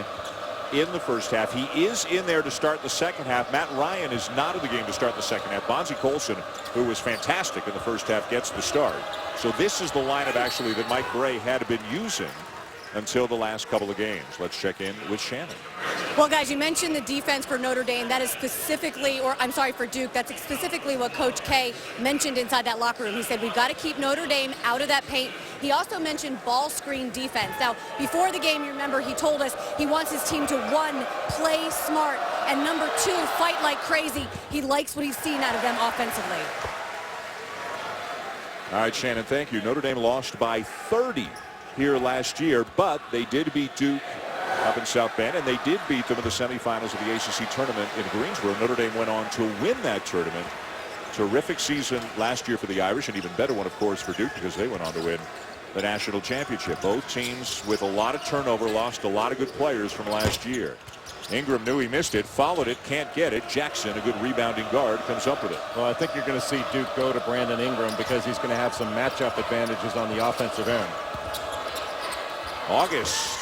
in the first half. He is in there to start the second half. Matt Ryan is not in the game to start the second half. Bonzie Colson, who was fantastic in the first half, gets the start. So this is the lineup actually that Mike Brey had been using until the last couple of games. Let's check in with Shannon. Well, guys, you mentioned the defense for Notre Dame. That is specifically, or I'm sorry, for Duke, that's specifically what Coach K mentioned inside that locker room. He said, we've got to keep Notre Dame out of that paint. He also mentioned ball screen defense. Now, before the game, you remember he told us he wants his team to, 1, play smart, and number 2, fight like crazy. He likes what he's seen out of them offensively. All right, Shannon, thank you. Notre Dame lost by 30 here last year, but they did beat Duke up in South Bend, and they did beat them in the semifinals of the ACC tournament in Greensboro. Notre Dame went on to win that tournament. Terrific season last year for the Irish, and even better one, of course, for Duke, because they went on to win the national championship. Both teams with a lot of turnover, lost a lot of good players from last year. Ingram knew he missed it, followed it, can't get it. Jackson, a good rebounding guard, comes up with it. Well, I think you're going to see Duke go to Brandon Ingram because he's going to have some matchup advantages on the offensive end. August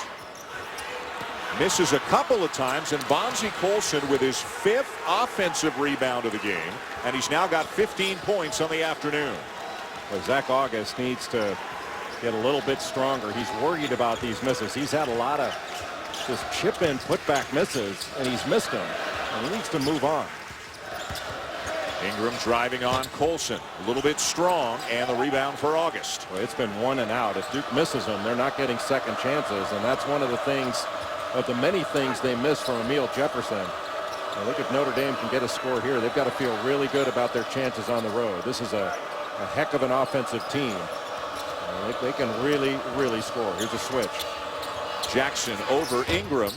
misses a couple of times, and Bonzie Colson with his 5th offensive rebound of the game, and he's now got 15 points on the afternoon. Well, Zach August needs to get a little bit stronger. He's worried about these misses. He's had a lot of just chip-in, put-back misses, and he's missed them, and he needs to move on. Ingram driving on Colson. A little bit strong, and the rebound for August. Well, it's been 1 and out. If Duke misses them, they're not getting second chances, and that's one of the things, of the many things they miss from Emil Jefferson. Now look, if Notre Dame can get a score here, they've got to feel really good about their chances on the road. This is a heck of an offensive team. They can really score. Here's a switch. Jackson over Ingram.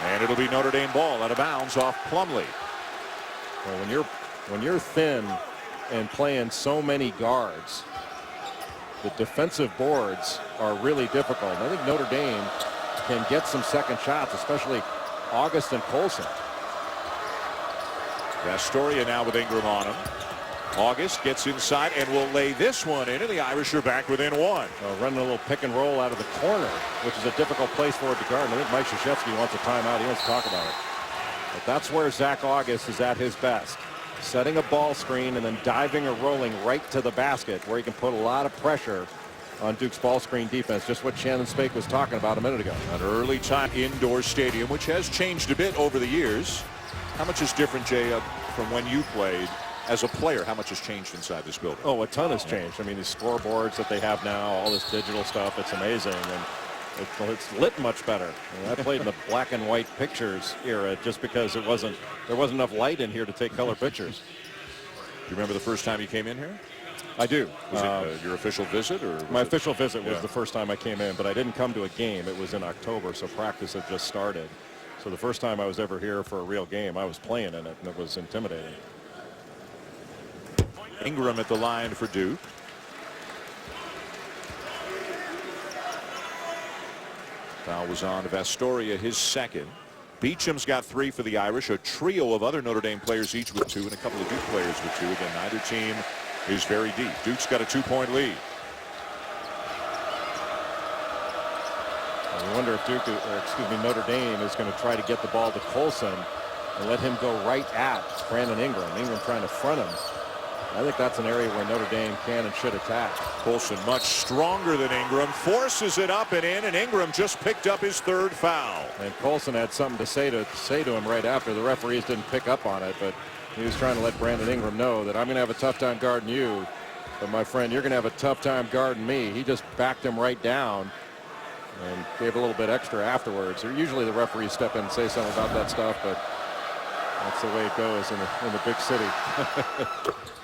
And it'll be Notre Dame ball out of bounds off Plumlee. Well, when you're thin and playing so many guards, the defensive boards are really difficult. I think Notre Dame can get some second shots, especially August and Colson. Astoria now with Ingram on him. August gets inside and will lay this one in, and the Irish are back within 1. Running a little pick and roll out of the corner, which is a difficult place for it to guard. And I think Mike Krzyzewski wants a timeout. He wants to talk about it. But that's where Zach August is at his best. Setting a ball screen and then diving or rolling right to the basket, where he can put a lot of pressure on Duke's ball screen defense. Just what Shannon Spake was talking about a minute ago. An early time indoor stadium, which has changed a bit over the years. How much is different, Jay, from when you played? As a player, how much has changed inside this building? Oh, a ton has changed. I mean, these scoreboards that they have now, all this digital stuff, it's amazing. And it's lit much better. I played in the black and white pictures era just because there wasn't enough light in here to take color pictures. Do you remember the first time you came in here? I do. Was it your official visit? Or my official visit was the first time I came in, but I didn't come to a game. It was in October, so practice had just started. So the first time I was ever here for a real game, I was playing in it, and it was intimidating. Ingram at the line for Duke. Foul was on Astoria, his second. Beacham's got 3 for the Irish. A trio of other Notre Dame players each with 2, and a couple of Duke players with 2. Again, neither team is very deep. Duke's got a 2-point lead. I wonder if Notre Dame is going to try to get the ball to Colson and let him go right at Brandon Ingram. Ingram trying to front him. I think that's an area where Notre Dame can and should attack. Colson much stronger than Ingram, forces it up and in, and Ingram just picked up his 3rd foul. And Colson had something to say to him right after. The referees didn't pick up on it, but he was trying to let Brandon Ingram know that I'm going to have a tough time guarding you, but my friend, you're going to have a tough time guarding me. He just backed him right down and gave a little bit extra afterwards. Usually the referees step in and say something about that stuff, but that's the way it goes in the big city.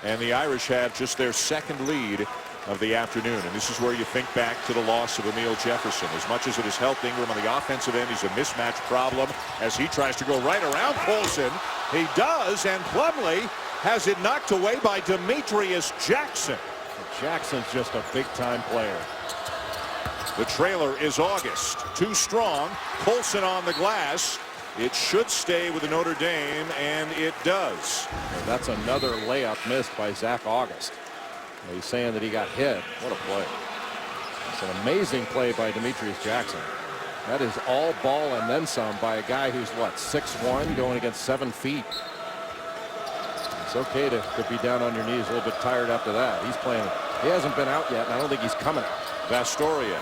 And the Irish have just their 2nd lead of the afternoon. And this is where you think back to the loss of Emil Jefferson. As much as it has helped Ingram on the offensive end, he's a mismatch problem as he tries to go right around Colson. He does, and Plumlee has it knocked away by Demetrius Jackson. Jackson's just a big-time player. The trailer is August. Too strong. Colson on the glass. It should stay with the Notre Dame, and it does. And that's another layup missed by Zach August. He's saying that he got hit. What a play. It's an amazing play by Demetrius Jackson. That is all ball and then some by a guy who's, what, 6'1", going against 7 feet. It's okay to be down on your knees, a little bit tired after that. He's playing. He hasn't been out yet, and I don't think he's coming out. Astoria.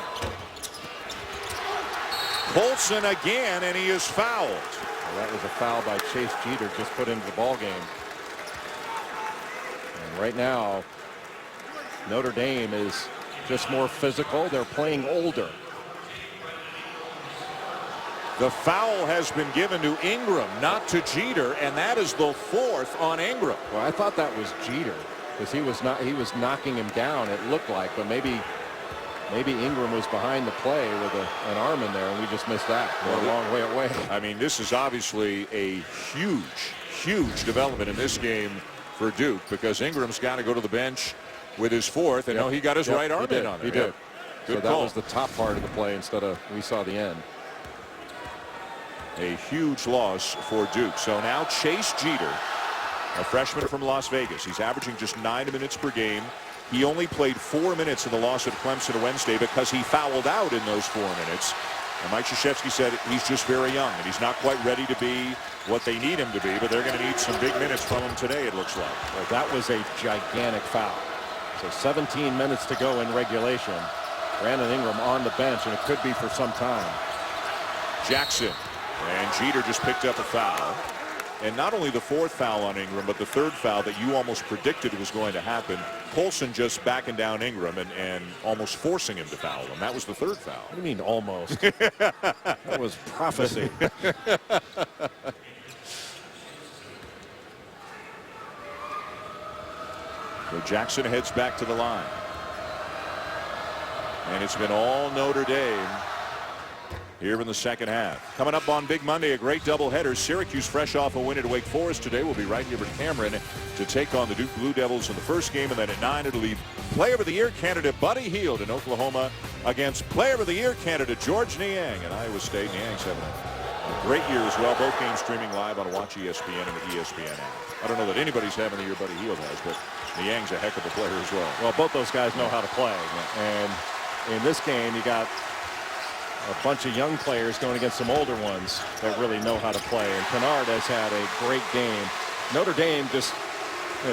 Colson again, and he is fouled. Well, that was a foul by Chase Jeter, just put into the ball game. And right now, Notre Dame is just more physical. They're playing older. The foul has been given to Ingram, not to Jeter, and that is the 4th on Ingram. Well, I thought that was Jeter because he was knocking him down, it looked like, but maybe Ingram was behind the play with an arm in there, and we just missed that. We're a long way away. I mean, this is obviously a huge development in this game for Duke, because Ingram's got to go to the bench with his 4th, and he got his right arm in on it. He did. Good so call. That was the top part of the play instead of we saw the end. A huge loss for Duke. So now Chase Jeter, a freshman from Las Vegas. He's averaging just 9 minutes per game. He only played 4 minutes in the loss at Clemson Wednesday because he fouled out in those 4 minutes. And Mike Krzyzewski said he's just very young and he's not quite ready to be what they need him to be, but they're going to need some big minutes from him today, it looks like. Well, that was a gigantic foul. So 17 minutes to go in regulation. Brandon Ingram on the bench, and it could be for some time. Jackson, and Jeter just picked up a foul. And not only the fourth foul on Ingram, but the third foul that you almost predicted was going to happen. Colson just backing down Ingram and almost forcing him to foul him. That was the third foul. What do you mean almost? That was prophecy. So Jackson heads back to the line. And it's been all Notre Dame here in the second half. Coming up on Big Monday, a great doubleheader. Syracuse, fresh off a win at Wake Forest today, will be right here at Cameron to take on the Duke Blue Devils in the first game. And then at 9, it'll leave Player of the Year candidate Buddy Hield in Oklahoma against Player of the Year candidate George Niang in Iowa State. Niang's having a great year as well. Both games streaming live on Watch ESPN and the ESPN app. I don't know that anybody's having the year Buddy Hield has, but Niang's a heck of a player as well. Well, both those guys know how to play. And in this game, you got a bunch of young players going against some older ones that really know how to play. And Kennard has had a great game. Notre Dame just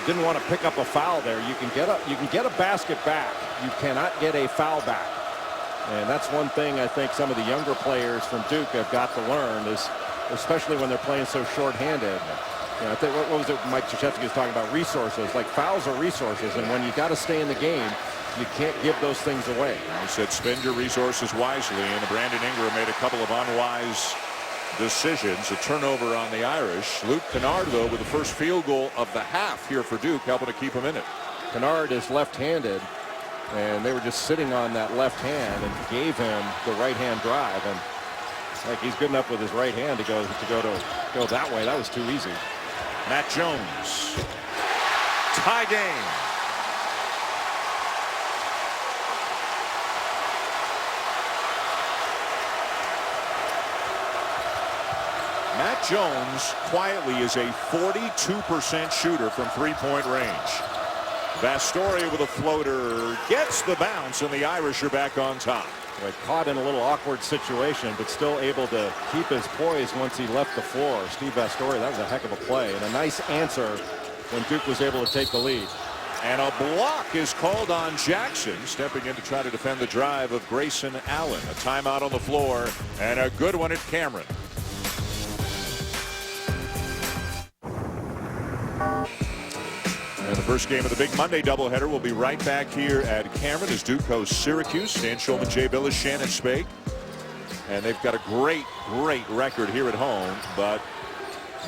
didn't want to pick up a foul there. You can get a basket back. You cannot get a foul back. And that's one thing I think some of the younger players from Duke have got to learn, is especially when they're playing so shorthanded. I think what was it Mike Krzyzewski was talking about? Resources. Like, fouls are resources, and when you got to stay in the game, you can't give those things away. He said spend your resources wisely, and Brandon Ingram made a couple of unwise decisions. A turnover on the Irish. Luke Kennard, though, with the first field goal of the half here for Duke, helping to keep him in it. Kennard is left-handed, and they were just sitting on that left hand and gave him the right-hand drive. And like, he's good enough with his right hand to go that way. That was too easy. Matt Jones. Tie game. Matt Jones quietly is a 42% shooter from three-point range. Vastoria with a floater gets the bounce, and the Irish are back on top. Caught in a little awkward situation, but still able to keep his poise once he left the floor. Steve Vastoria, that was a heck of a play, and a nice answer when Duke was able to take the lead. And a block is called on Jackson, stepping in to try to defend the drive of Grayson Allen. A timeout on the floor, and a good one at Cameron. And the first game of the Big Monday doubleheader will be right back here at Cameron as Duke hosts Syracuse. Dan Shulman, Jay Billis, Shannon Spake. And they've got a great record here at home, but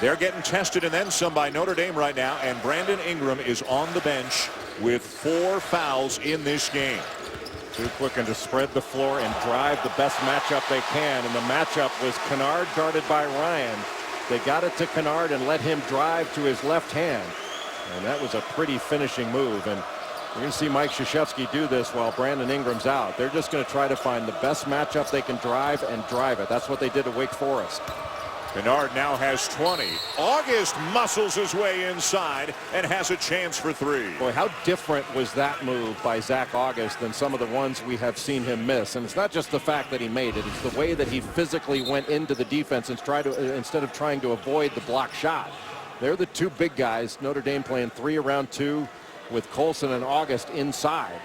they're getting tested and then some by Notre Dame right now, and Brandon Ingram is on the bench with 4 fouls in this game. Duke looking to spread the floor and drive the best matchup they can, and the matchup was Kennard guarded by Ryan. They got it to Kennard and let him drive to his left hand. And that was a pretty finishing move. And you're going to see Mike Krzyzewski do this while Brandon Ingram's out. They're just going to try to find the best matchup they can drive and drive it. That's what they did at Wake Forest. Kennard now has 20. August muscles his way inside and has a chance for 3. Boy, how different was that move by Zach August than some of the ones we have seen him miss. And it's not just the fact that he made it. It's the way that he physically went into the defense and instead of trying to avoid the block shot. They're the two big guys. Notre Dame playing 3 around 2 with Colson and August inside.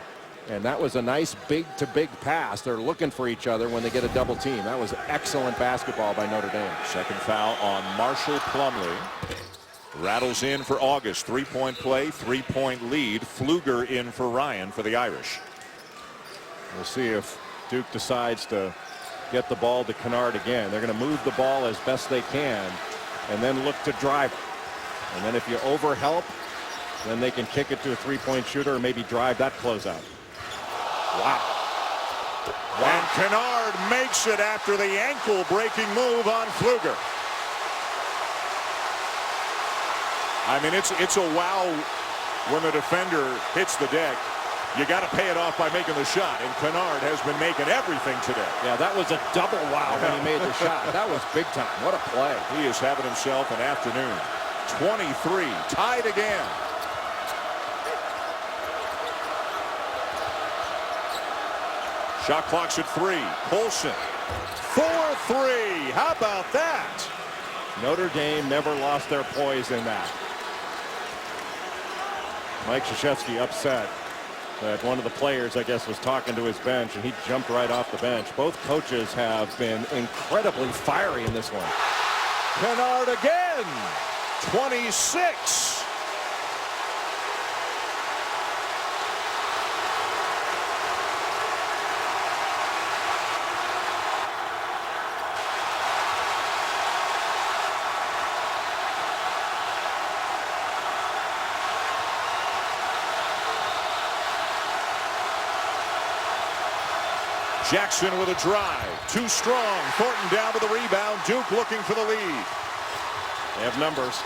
And that was a nice big-to-big pass. They're looking for each other when they get a double team. That was excellent basketball by Notre Dame. Second foul on Marshall Plumlee. Rattles in for August. 3-point play, 3-point lead. Pfluger in for Ryan for the Irish. We'll see if Duke decides to get the ball to Kennard again. They're going to move the ball as best they can and then look to drive. And then if you overhelp, then they can kick it to a 3-point shooter or maybe drive that closeout. Wow. And Kennard makes it after the ankle-breaking move on Pfluger. I mean, it's a wow when the defender hits the deck. You got to pay it off by making the shot, and Kennard has been making everything today. Yeah, that was a double wow when he made the shot. That was big time. What a play. He is having himself an afternoon. 23, tied again. Shot clock's at 3. Colson, 4-3. How about that? Notre Dame never lost their poise in that. Mike Krzyzewski upset that one of the players, I guess, was talking to his bench, and he jumped right off the bench. Both coaches have been incredibly fiery in this one. Kennard again. 26. Jackson with a drive. Too strong. Thornton down with the rebound. Duke looking for the lead. They have numbers.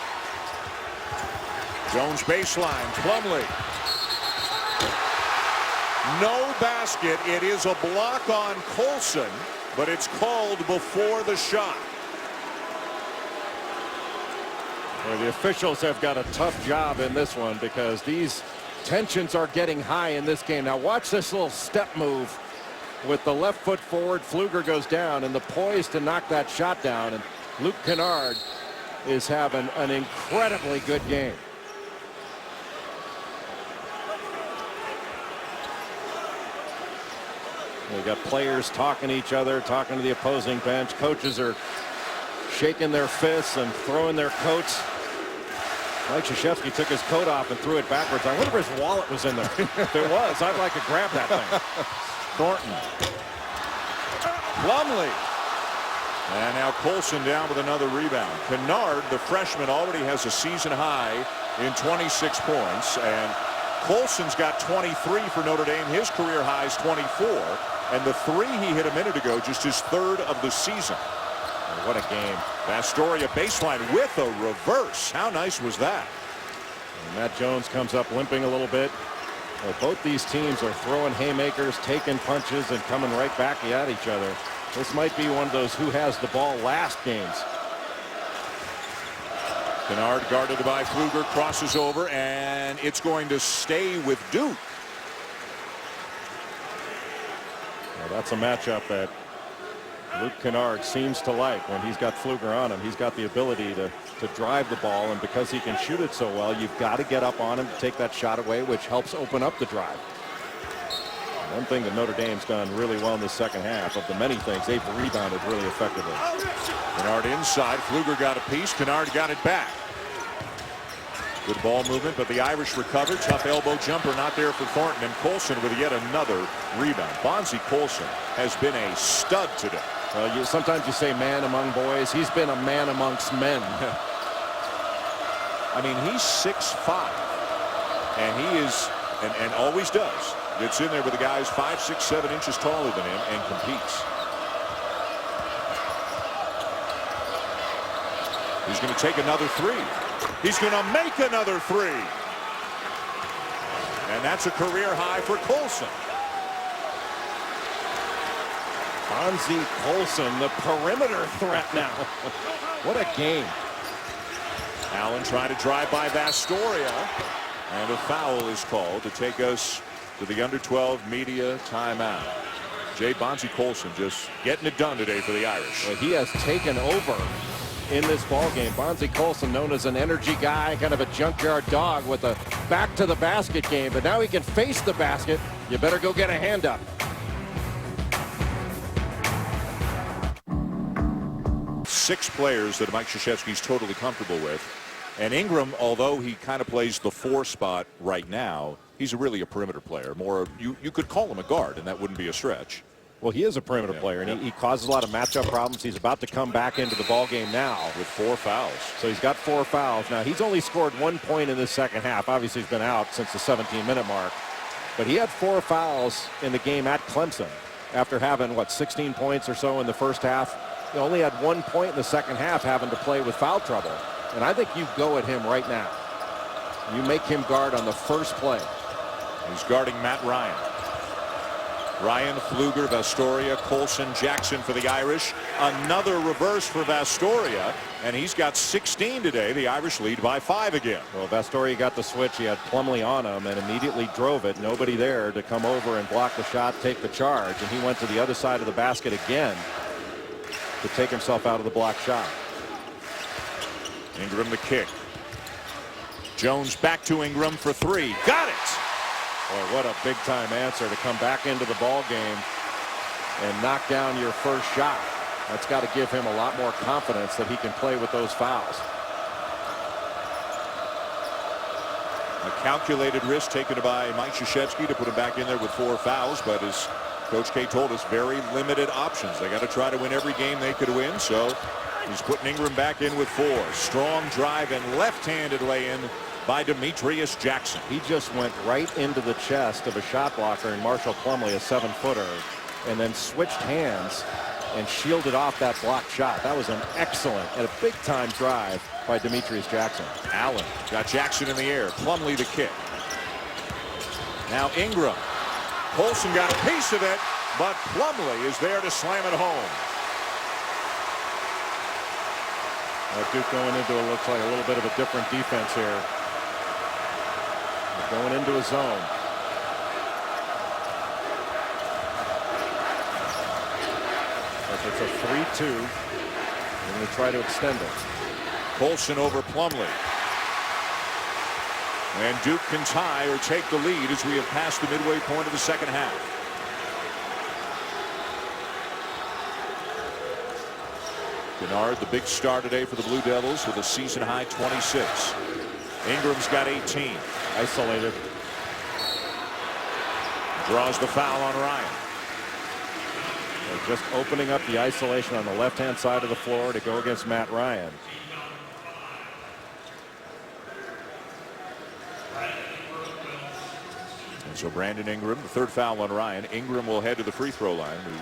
Jones baseline. Plumlee. No basket. It is a block on Colson, but it's called before the shot. Well, the officials have got a tough job in this one because these tensions are getting high in this game. Now watch this little step move. With the left foot forward, Pfluger goes down, and the poise to knock that shot down. And Luke Kennard is having an incredibly good game. We got players talking to each other, talking to the opposing bench. Coaches are shaking their fists and throwing their coats. Mike Krzyzewski took his coat off and threw it backwards. I wonder if his wallet was in there. If it was, I'd like to grab that thing. Thornton. Plumlee. And now Colson down with another rebound. Kennard, the freshman, already has a season high in 26 points. And Colson's got 23 for Notre Dame. His career high is 24. And the three he hit a minute ago, just his third of the season. What a game. Vastoria baseline with a reverse. How nice was that? And Matt Jones comes up limping a little bit. Well, both these teams are throwing haymakers, taking punches, and coming right back at each other. This might be one of those who has the ball last games. Kennard guarded by Pfluger, crosses over, and it's going to stay with Duke. Well, that's a matchup that Luke Kennard seems to like when he's got Pfluger on him. He's got the ability to drive the ball, and because he can shoot it so well, you've got to get up on him to take that shot away, which helps open up the drive. One thing that Notre Dame's done really well in the second half, of the many things, they've rebounded really effectively. Kennard inside. Pfluger got a piece. Kennard got it back. Good ball movement, but the Irish recovered. Tough elbow jumper not there for Thornton, and Colson with yet another rebound. Bonzie Colson has been a stud today. Well, sometimes you say man among boys. He's been a man amongst men. I mean, he's 6'5", and he is, and always does, gets in there with the guys 5, 6, 7 inches taller than him and competes. He's going to take another three. He's going to make another three. And that's a career high for Colson. Bonzie Colson, the perimeter threat now. What a game. Allen trying to drive by Vastoria, and a foul is called to take us to the under-12 media timeout. Jay, Bonzie Colson just getting it done today for the Irish. Well, he has taken over in this ball game. Bonzie Colson, known as an energy guy, kind of a junkyard dog with a back to the basket game, but now he can face the basket. You better go get a hand up. Six players that Mike Krzyzewski's totally comfortable with. And Ingram, although he kind of plays the 4 spot right now, he's really a perimeter player. More, you could call him a guard, and that wouldn't be a stretch. Well, he is a perimeter player, and he causes a lot of matchup problems. He's about to come back into the ball game now with 4 fouls. So he's got 4 fouls. Now, he's only scored 1 point in this second half. Obviously, he's been out since the 17-minute mark. But he had 4 fouls in the game at Clemson after having, 16 points or so in the first half. He only had 1 point in the second half, having to play with foul trouble. And I think you go at him right now. You make him guard on the first play. He's guarding Matt Ryan. Ryan, Pfluger, Vastoria, Colson, Jackson for the Irish. Another reverse for Vastoria, and he's got 16 today. The Irish lead by 5 again. Well, Vastoria got the switch. He had Plumlee on him and immediately drove it. Nobody there to come over and block the shot, take the charge, and he went to the other side of the basket again to take himself out of the block shot. Ingram the kick. Jones back to Ingram for 3. Got it! Boy, what a big-time answer to come back into the ball game and knock down your first shot. That's got to give him a lot more confidence that he can play with those fouls. A calculated risk taken by Mike Krzyzewski to put him back in there with 4 fouls, but as Coach K told us, very limited options. They got to try to win every game they could win, so he's putting Ingram back in with 4. Strong drive and left-handed lay-in by Demetrius Jackson. He just went right into the chest of a shot blocker in Marshall Plumlee, a 7-footer, and then switched hands and shielded off that blocked shot. That was an excellent and a big-time drive by Demetrius Jackson. Allen got Jackson in the air. Plumlee the kick. Now Ingram. Colson got a piece of it, but Plumlee is there to slam it home. Duke going into it looks like a little bit of a different defense here. They're going into a zone. If it's a 3-2, they're going to try to extend it. Colson over Plumlee. And Duke can tie or take the lead as we have passed the midway point of the second half. Kennard, the big star today for the Blue Devils with a season-high 26. Ingram's got 18. Isolated. Draws the foul on Ryan. They're just opening up the isolation on the left-hand side of the floor to go against Matt Ryan. And so Brandon Ingram, the 3rd foul on Ryan. Ingram will head to the free throw line. We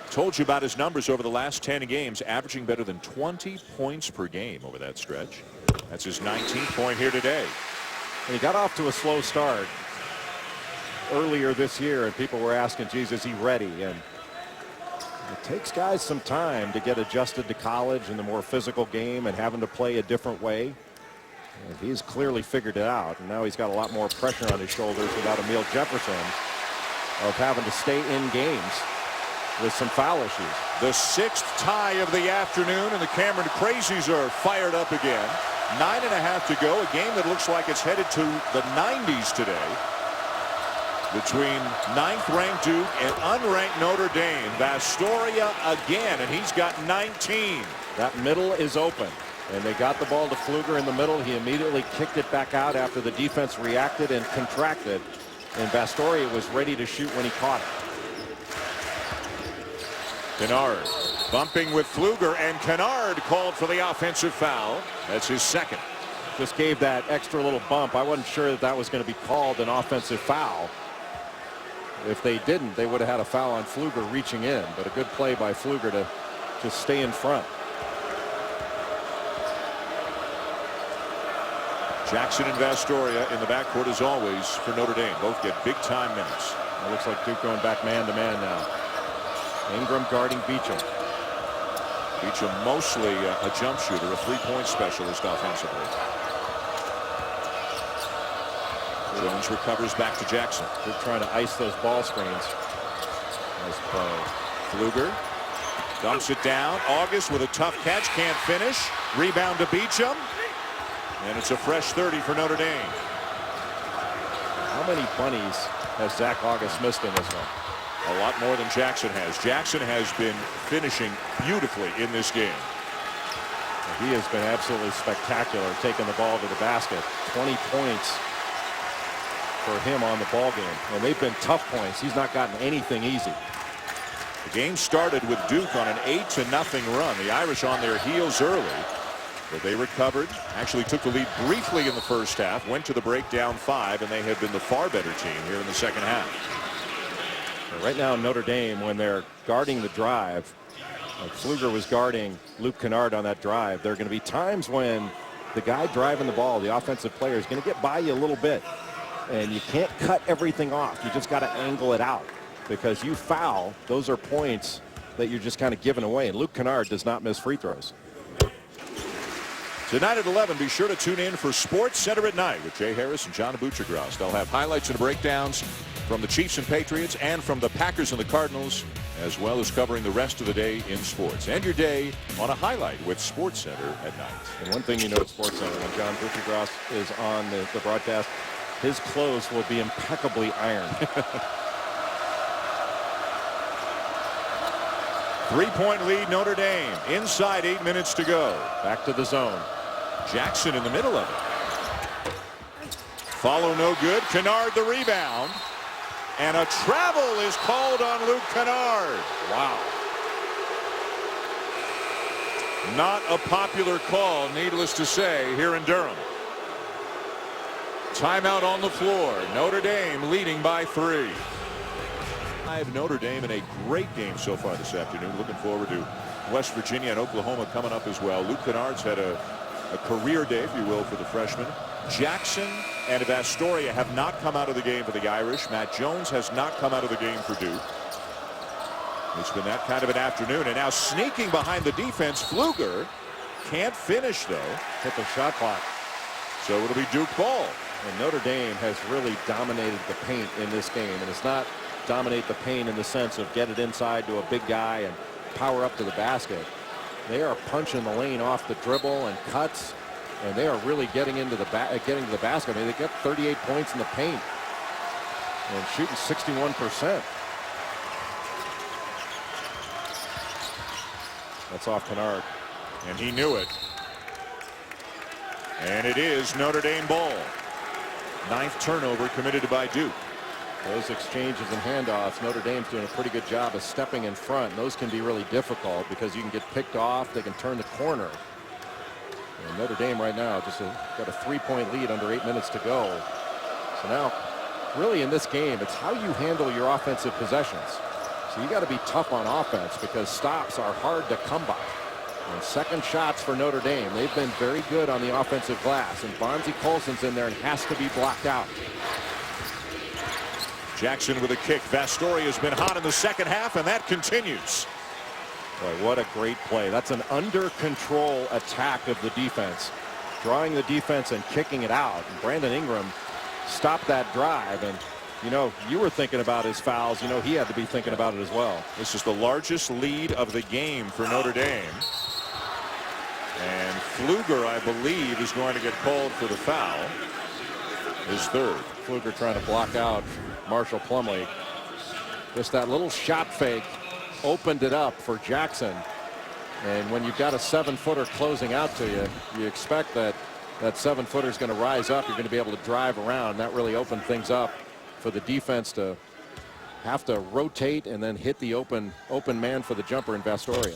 told you about his numbers over the last 10 games, averaging better than 20 points per game over that stretch. That's his 19th point here today. And he got off to a slow start earlier this year, and people were asking, geez, is he ready? And it takes guys some time to get adjusted to college and the more physical game and having to play a different way. And he's clearly figured it out, and now he's got a lot more pressure on his shoulders without Emil Jefferson of having to stay in games with some foul issues. The 6th tie of the afternoon, and the Cameron Crazies are fired up again. 9.5 to go. A game that looks like it's headed to the 90s today between 9th-ranked Duke and unranked Notre Dame. Vastoria again, and he's got 19. That middle is open, and they got the ball to Pfluger in the middle. He immediately kicked it back out after the defense reacted and contracted, and Vastoria was ready to shoot when he caught it. Kennard bumping with Pfluger, and Kennard called for the offensive foul. That's his 2nd. Just gave that extra little bump. I wasn't sure that that was going to be called an offensive foul. If they didn't, they would have had a foul on Pfluger reaching in, but a good play by Pfluger to just stay in front. Jackson and Vastoria in the backcourt as always for Notre Dame. Both get big-time minutes. It looks like Duke going back man-to-man now. Ingram guarding Beecham. Beecham mostly a jump shooter, a 3-point specialist offensively. Jones recovers back to Jackson. They're trying to ice those ball screens. Nice play. Pfluger dumps it down. August with a tough catch, can't finish. Rebound to Beecham. And it's a fresh 30 for Notre Dame. How many bunnies has Zach August missed in this one? A lot more than Jackson has. Jackson has been finishing beautifully in this game. He has been absolutely spectacular taking the ball to the basket. 20 points for him on the ball game, and they've been tough points. He's not gotten anything easy. The game started with Duke on an 8-0 run. The Irish on their heels early, but they recovered, actually took the lead briefly in the first half, went to the break down 5, and they have been the far better team here in the second half. Right now Notre Dame, when they're guarding the drive, like Pfluger was guarding Luke Kennard on that drive, there are going to be times when the guy driving the ball, the offensive player, is going to get by you a little bit, and you can't cut everything off. You just got to angle it out, because you foul, those are points that you're just kind of giving away, and Luke Kennard does not miss free throws. Tonight at 11, be sure to tune in for Sports Center at Night with Jay Harris and John Abuchagross. They'll have highlights and breakdowns from the Chiefs and Patriots and from the Packers and the Cardinals, as well as covering the rest of the day in sports. End your day on a highlight with Sports Center at night. And one thing you know at Sports Center, when John Abuchagross is on the broadcast, his clothes will be impeccably ironed. 3-point lead Notre Dame. Inside 8 minutes to go. Back to the zone. Jackson in the middle of it. Follow no good. Kennard the rebound. And a travel is called on Luke Kennard. Wow. Not a popular call, needless to say, here in Durham. Timeout on the floor. Notre Dame leading by 3. Notre Dame in a great game so far this afternoon. Looking forward to West Virginia and Oklahoma coming up as well. Luke Kennard's had a career day, if you will, for the freshman. Jackson and Vastoria have not come out of the game for the Irish. Matt Jones has not come out of the game for Duke. It's been that kind of an afternoon. And now sneaking behind the defense, Pfluger can't finish, though. Hit the shot clock. So it'll be Duke ball. And Notre Dame has really dominated the paint in this game. And it's not dominate the paint in the sense of get it inside to a big guy and power up to the basket. They are punching the lane off the dribble and cuts. And they are really getting into the basket. I mean, they get 38 points in the paint and shooting 61%. That's off Kennard. And he knew it. And it is Notre Dame ball. 9th turnover committed by Duke. Those exchanges and handoffs, Notre Dame's doing a pretty good job of stepping in front. Those can be really difficult because you can get picked off. They can turn the corner. And Notre Dame right now just got a 3-point lead under 8 minutes to go. So now, really in this game, it's how you handle your offensive possessions. So you got to be tough on offense because stops are hard to come by. And second shots for Notre Dame. They've been very good on the offensive glass. And Bonzie Colson's in there and has to be blocked out. Jackson with a kick. Vastoria has been hot in the second half, and that continues. Boy, what a great play. That's an under control attack of the defense. Drawing the defense and kicking it out. And Brandon Ingram stopped that drive. And, you know, you were thinking about his fouls. You know, he had to be thinking about it as well. This is the largest lead of the game for Notre Dame. And Pfluger, I believe, is going to get called for the foul. His 3rd. Pfluger trying to block out Marshall Plumlee. Just that little shot fake opened it up for Jackson. And when you've got a 7-footer closing out to you, you expect that 7-footer is going to rise up. You're going to be able to drive around. That really opened things up for the defense to have to rotate and then hit the open man for the jumper in Vastoria.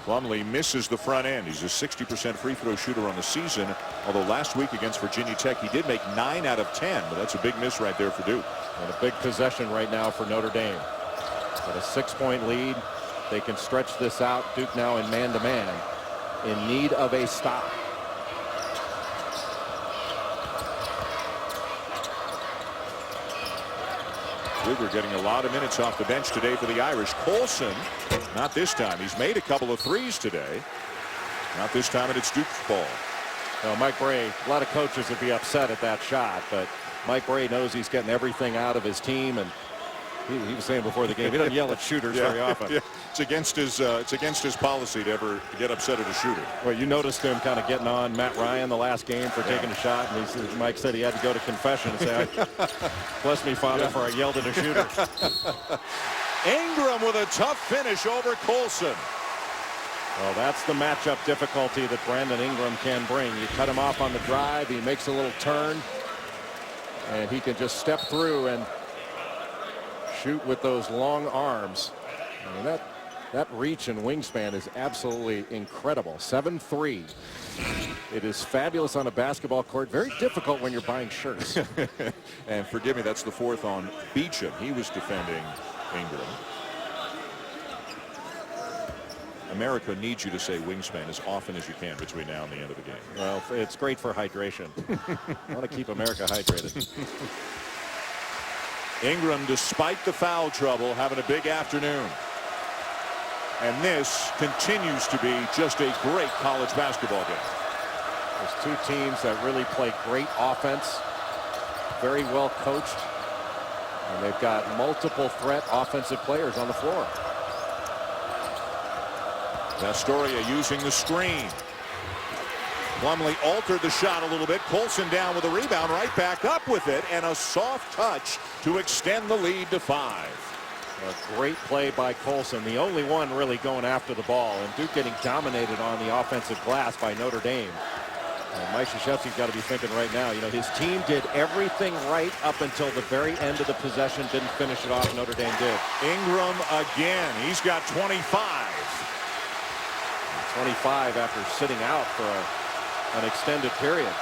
Plumlee misses the front end. He's a 60% free throw shooter on the season. Although last week against Virginia Tech, he did make 9 out of 10. But that's a big miss right there for Duke. And a big possession right now for Notre Dame. Got a 6-point lead. They can stretch this out. Duke now in man-to-man, in need of a stop. Pfluger getting a lot of minutes off the bench today for the Irish. Colson, not this time. He's made a couple of threes today. Not this time, and it's Duke's ball. Well, Mike Brey, a lot of coaches would be upset at that shot, but Mike Brey knows he's getting everything out of his team, and he was saying before the game, he doesn't yell at shooters very often. Yeah. It's against his policy to ever get upset at a shooter. Well, you noticed him kind of getting on Matt Ryan the last game for taking a shot, and Mike said he had to go to confession and say, bless me, Father, for I yelled at a shooter. Ingram with a tough finish over Colson. Well, that's the matchup difficulty that Brandon Ingram can bring. You cut him off on the drive, he makes a little turn, and he can just step through and shoot with those long arms. I mean, that reach and wingspan is absolutely incredible. 7'3". It is fabulous on a basketball court. Very difficult when you're buying shirts. And forgive me, that's the 4th on Beecham. He was defending Ingram. America needs you to say wingspan as often as you can between now and the end of the game. Well, it's great for hydration. I want to keep America hydrated. Ingram, despite the foul trouble, having a big afternoon. And this continues to be just a great college basketball game. There's two teams that really play great offense, very well coached, and they've got multiple threat offensive players on the floor. Vastoria using the screen. Plumlee altered the shot a little bit. Colson down with a rebound, right back up with it, and a soft touch to extend the lead to 5. A great play by Colson, the only one really going after the ball, and Duke getting dominated on the offensive glass by Notre Dame. Mike Krzyzewski's got to be thinking right now, you know, his team did everything right up until the very end of the possession. Didn't finish it off. Notre Dame did. Ingram again. He's got 25. 25 after sitting out for an extended period.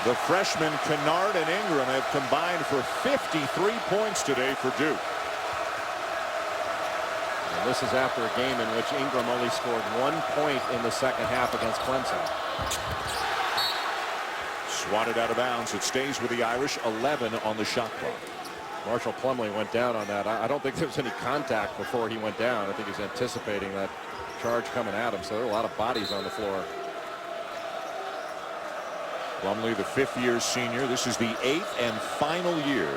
The freshmen Kennard and Ingram have combined for 53 points today for Duke. And this is after a game in which Ingram only scored 1 point in the second half against Clemson. Swatted out of bounds. It stays with the Irish. 11 on the shot clock. Marshall Plumlee went down on that. I don't think there was any contact before he went down. I think he's anticipating that charge coming at him. So there are a lot of bodies on the floor. Plumlee, the fifth-year senior. This is the 8th and final year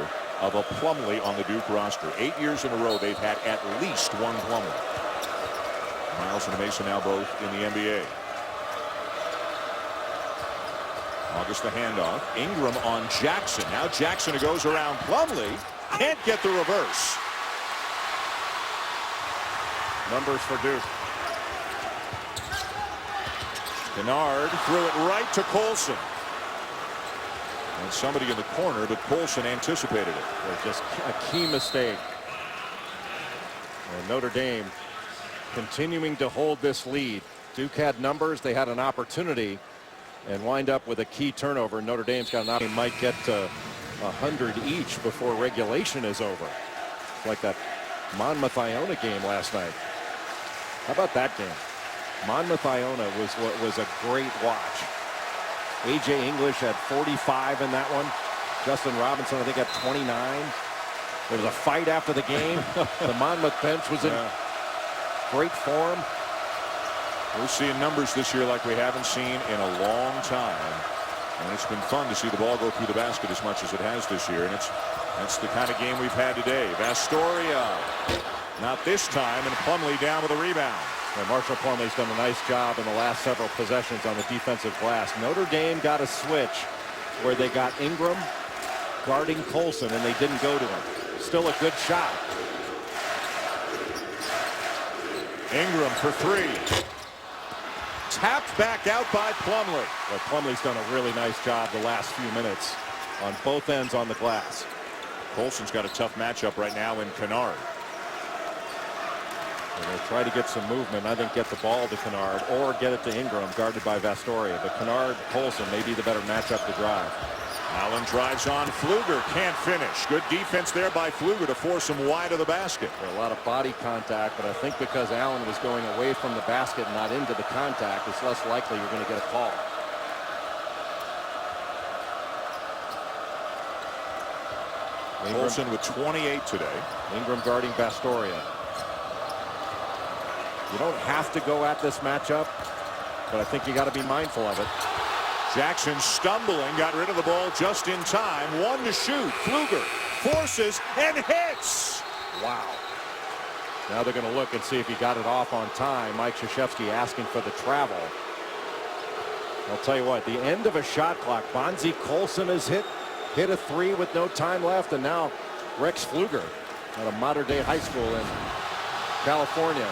of a Plumlee on the Duke roster. 8 years in a row they've had at least one Plumlee. Miles and Mason now both in the NBA. August the handoff. Ingram on Jackson. Now Jackson who goes around Plumlee. Can't get the reverse. Numbers for Duke. Kennard threw it right to Colson. And somebody in the corner, but Colson anticipated it. It was just a key mistake. And Notre Dame continuing to hold this lead. Duke had numbers. They had an opportunity and wind up with a key turnover. Notre Dame's got an opportunity. Might get to 100 each before regulation is over. It's like that Monmouth-Iona game last night. How about that game? Monmouth-Iona was a great watch. A.J. English had 45 in that one. Justin Robinson, I think, had 29. There was a fight after the game. The Monmouth bench was in great form. We're seeing numbers this year like we haven't seen in a long time. And it's been fun to see the ball go through the basket as much as it has this year. And that's the kind of game we've had today. Vastoria, not this time, and Plumlee down with a rebound. And Marshall Plumlee's done a nice job in the last several possessions on the defensive glass. Notre Dame got a switch where they got Ingram guarding Colson, and they didn't go to him. Still a good shot. Ingram for three. Tapped back out by Plumlee. But Plumlee's done a really nice job the last few minutes on both ends on the glass. Colson's got a tough matchup right now in Kennard. And they try to get some movement. I think get the ball to Kennard or get it to Ingram, guarded by Vastoria. But Kennard, Colson may be the better matchup to drive. Allen drives on Pfluger, can't finish. Good defense there by Pfluger to force him wide of the basket. A lot of body contact, but I think because Allen was going away from the basket and not into the contact, it's less likely you're going to get a call. Colson with 28 today. Ingram guarding Vastoria. You don't have to go at this matchup, but I think you got to be mindful of it. Jackson stumbling, got rid of the ball just in time. One to shoot. Pfluger forces and hits. Wow. Now they're going to look and see if he got it off on time. Mike Krzyzewski asking for the travel. I'll tell you what, the end of a shot clock. Bonzie Colson has hit a three with no time left, and now Rex Pfluger at a modern-day high school in California.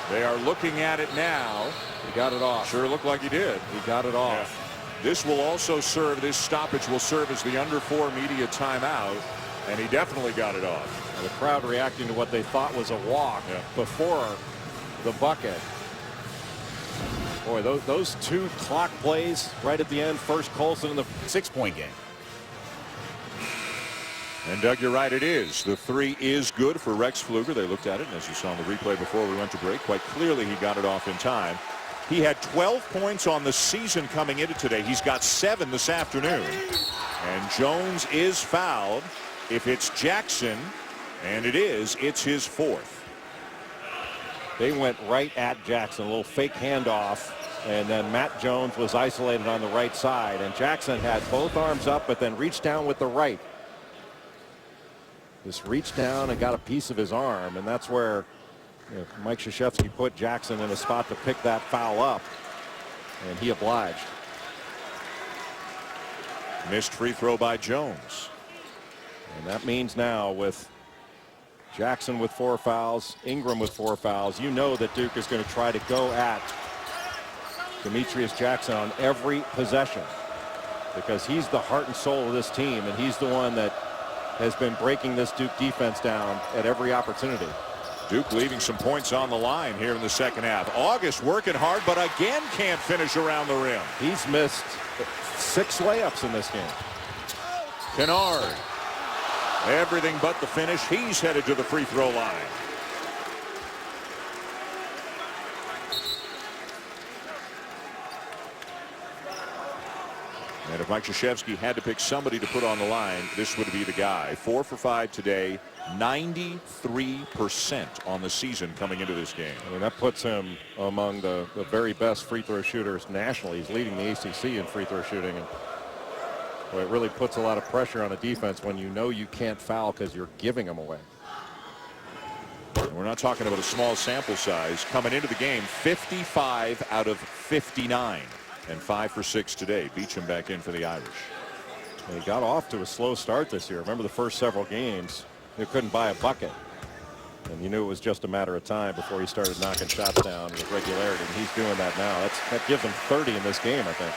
They are looking at it now. He got it off. Sure looked like he did. He got it off. Yeah. This will also serve, this stoppage will serve as the under 4 media timeout, and he definitely got it off. And the crowd reacting to what they thought was a walk before the bucket. Boy, those two clock plays right at the end. First Colson in the 6-point game. And Doug, you're right, it is. The three is good for Rex Pfluger. They looked at it, and as you saw in the replay before we went to break, quite clearly he got it off in time. He had 12 points on the season coming into today. He's got 7 this afternoon. And Jones is fouled. If it's Jackson, and it is, it's his 4th. They went right at Jackson, a little fake handoff, and then Matt Jones was isolated on the right side, and Jackson had both arms up but then reached down with the right. Just reached down and got a piece of his arm, and that's where Mike Krzyzewski put Jackson in a spot to pick that foul up, and he obliged. Missed free throw by Jones. And that means now with Jackson with 4 fouls, Ingram with 4 fouls, you know that Duke is going to try to go at Demetrius Jackson on every possession, because he's the heart and soul of this team, and he's the one that has been breaking this Duke defense down at every opportunity. Duke leaving some points on the line here in the second half. August working hard, but again can't finish around the rim. He's missed 6 layups in this game. Kennard, everything but the finish. He's headed to the free throw line. And if Mike Krzyzewski had to pick somebody to put on the line, this would be the guy. 4 for 5 today, 93% on the season coming into this game. I mean, that puts him among the very best free throw shooters nationally. He's leading the ACC in free throw shooting. And well, it really puts a lot of pressure on a defense when you know you can't foul because you're giving them away. We're not talking about a small sample size. Coming into the game, 55 out of 59. And 5 for 6 today. Beecham back in for the Irish. And he got off to a slow start this year. Remember the first several games, you couldn't buy a bucket. And you knew it was just a matter of time before he started knocking shots down with regularity. And he's doing that now. That gives him 30 in this game, I think.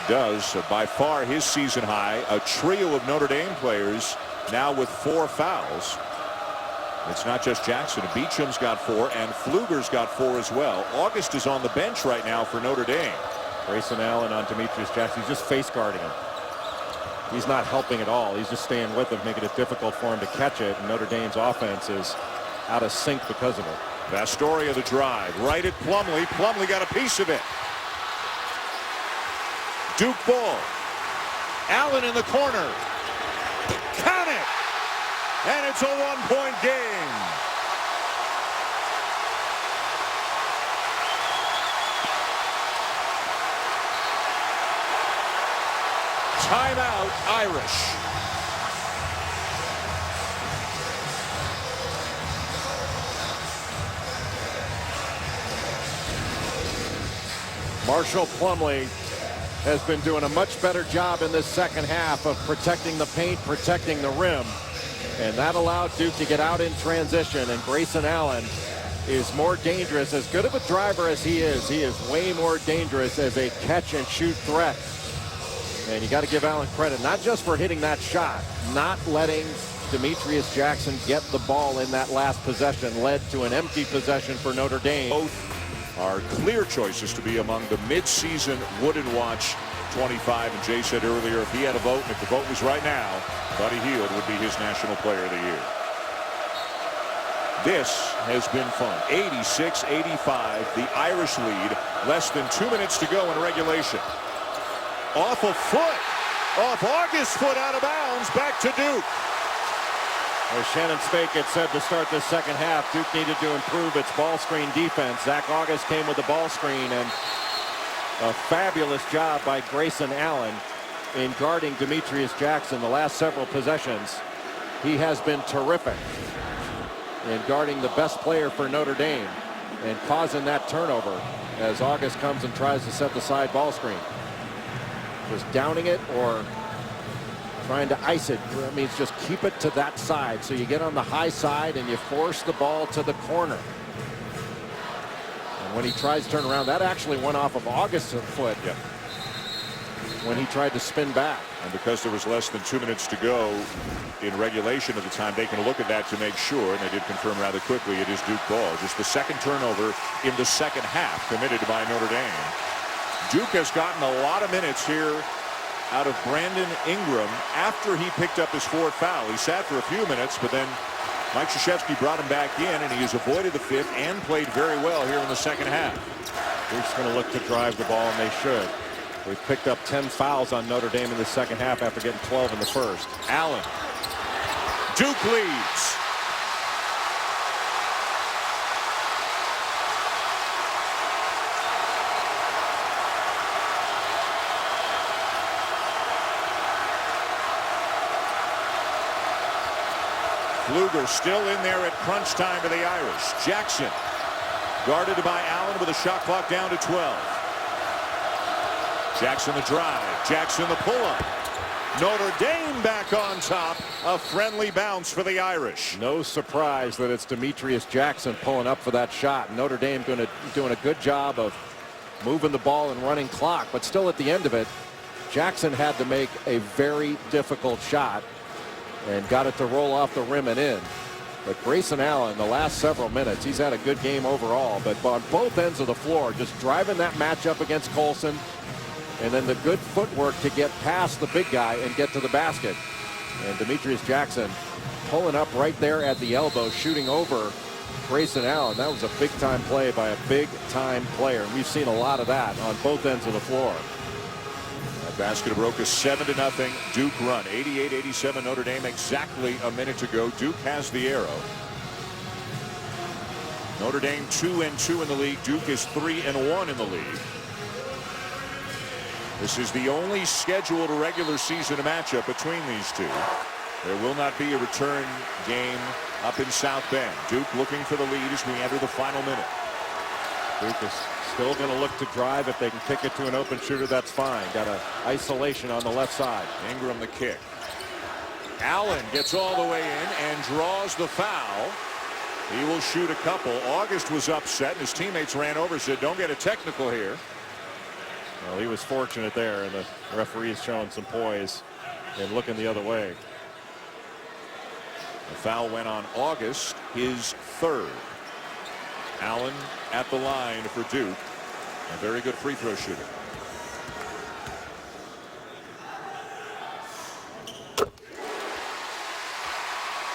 It does. By far his season high. A trio of Notre Dame players now with 4 fouls. It's not just Jackson. Beecham's got 4 and Pfluger's got 4 as well. August is on the bench right now for Notre Dame. Grayson Allen on Demetrius Jackson. He's just face guarding him. He's not helping at all. He's just staying with him, making it difficult for him to catch it. And Notre Dame's offense is out of sync because of it. Vastoria the drive. Right at Plumlee. Plumlee got a piece of it. Duke ball. Allen in the corner. Count it. And it's a 1-point game. Timeout, Irish. Marshall Plumlee has been doing a much better job in this second half of protecting the paint, protecting the rim. And that allowed Duke to get out in transition. And Grayson Allen is more dangerous. As good of a driver as he is way more dangerous as a catch and shoot threat. And you got to give Allen credit, not just for hitting that shot, not letting Demetrius Jackson get the ball in that last possession led to an empty possession for Notre Dame. Both are clear choices to be among the midseason Wooden Watch 25. And Jay said earlier, if he had a vote, and if the vote was right now, Buddy Hield would be his National Player of the Year. This has been fun. 86-85, the Irish lead. Less than 2 minutes to go in regulation. Off a foot. Off August's foot out of bounds. Back to Duke. As Shannon Spake had said to start this second half, Duke needed to improve its ball screen defense. Zach August came with the ball screen, and a fabulous job by Grayson Allen in guarding Demetrius Jackson the last several possessions. He has been terrific in guarding the best player for Notre Dame and causing that turnover as August comes and tries to set the side ball screen. Just downing it or trying to ice it. That means just keep it to that side so you get on the high side and you force the ball to the corner. And when he tries to turn around, that actually went off of August's foot. Yep. When he tried to spin back. And because there was less than 2 minutes to go in regulation at the time, they can look at that to make sure, and they did confirm rather quickly, it is Duke ball. Just the second turnover in the second half committed by Notre Dame. Duke has gotten a lot of minutes here out of Brandon Ingram after he picked up his 4th foul. He sat for a few minutes, but then Mike Krzyzewski brought him back in, and he has avoided the 5th and played very well here in the second half. Duke's going to look to drive the ball, and they should. We've picked up 10 fouls on Notre Dame in the second half after getting 12 in the first. Allen. Duke leads. Pfluger still in there at crunch time for the Irish. Jackson guarded by Allen with a shot clock down to 12. Jackson the drive. Jackson the pull-up. Notre Dame back on top. A friendly bounce for the Irish. No surprise that it's Demetrius Jackson pulling up for that shot. Notre Dame doing a good job of moving the ball and running clock, but still at the end of it, Jackson had to make a very difficult shot and got it to roll off the rim and in. But Grayson Allen, the last several minutes, he's had a good game overall, but on both ends of the floor, just driving that matchup against Colson, and then the good footwork to get past the big guy and get to the basket. And Demetrius Jackson pulling up right there at the elbow, shooting over Grayson Allen. That was a big-time play by a big-time player. And we've seen a lot of that on both ends of the floor. That basket broke a 7-0 Duke run. 88-87 Notre Dame, exactly a minute to go. Duke has the arrow. Notre Dame 2-2 in the league. Duke is 3-1 in the league. This is the only scheduled regular season matchup between these two. There will not be a return game up in South Bend. Duke looking for the lead as we enter the final minute. Duke is still going to look to drive. If they can kick it to an open shooter, that's fine. Got an isolation on the left side. Ingram the kick. Allen gets all the way in and draws the foul. He will shoot a couple. August was upset and his teammates ran over and said, don't get a technical here. Well, he was fortunate there, and the referee's showing some poise and looking the other way. The foul went on August, his third. Allen at the line for Duke. A very good free throw shooter.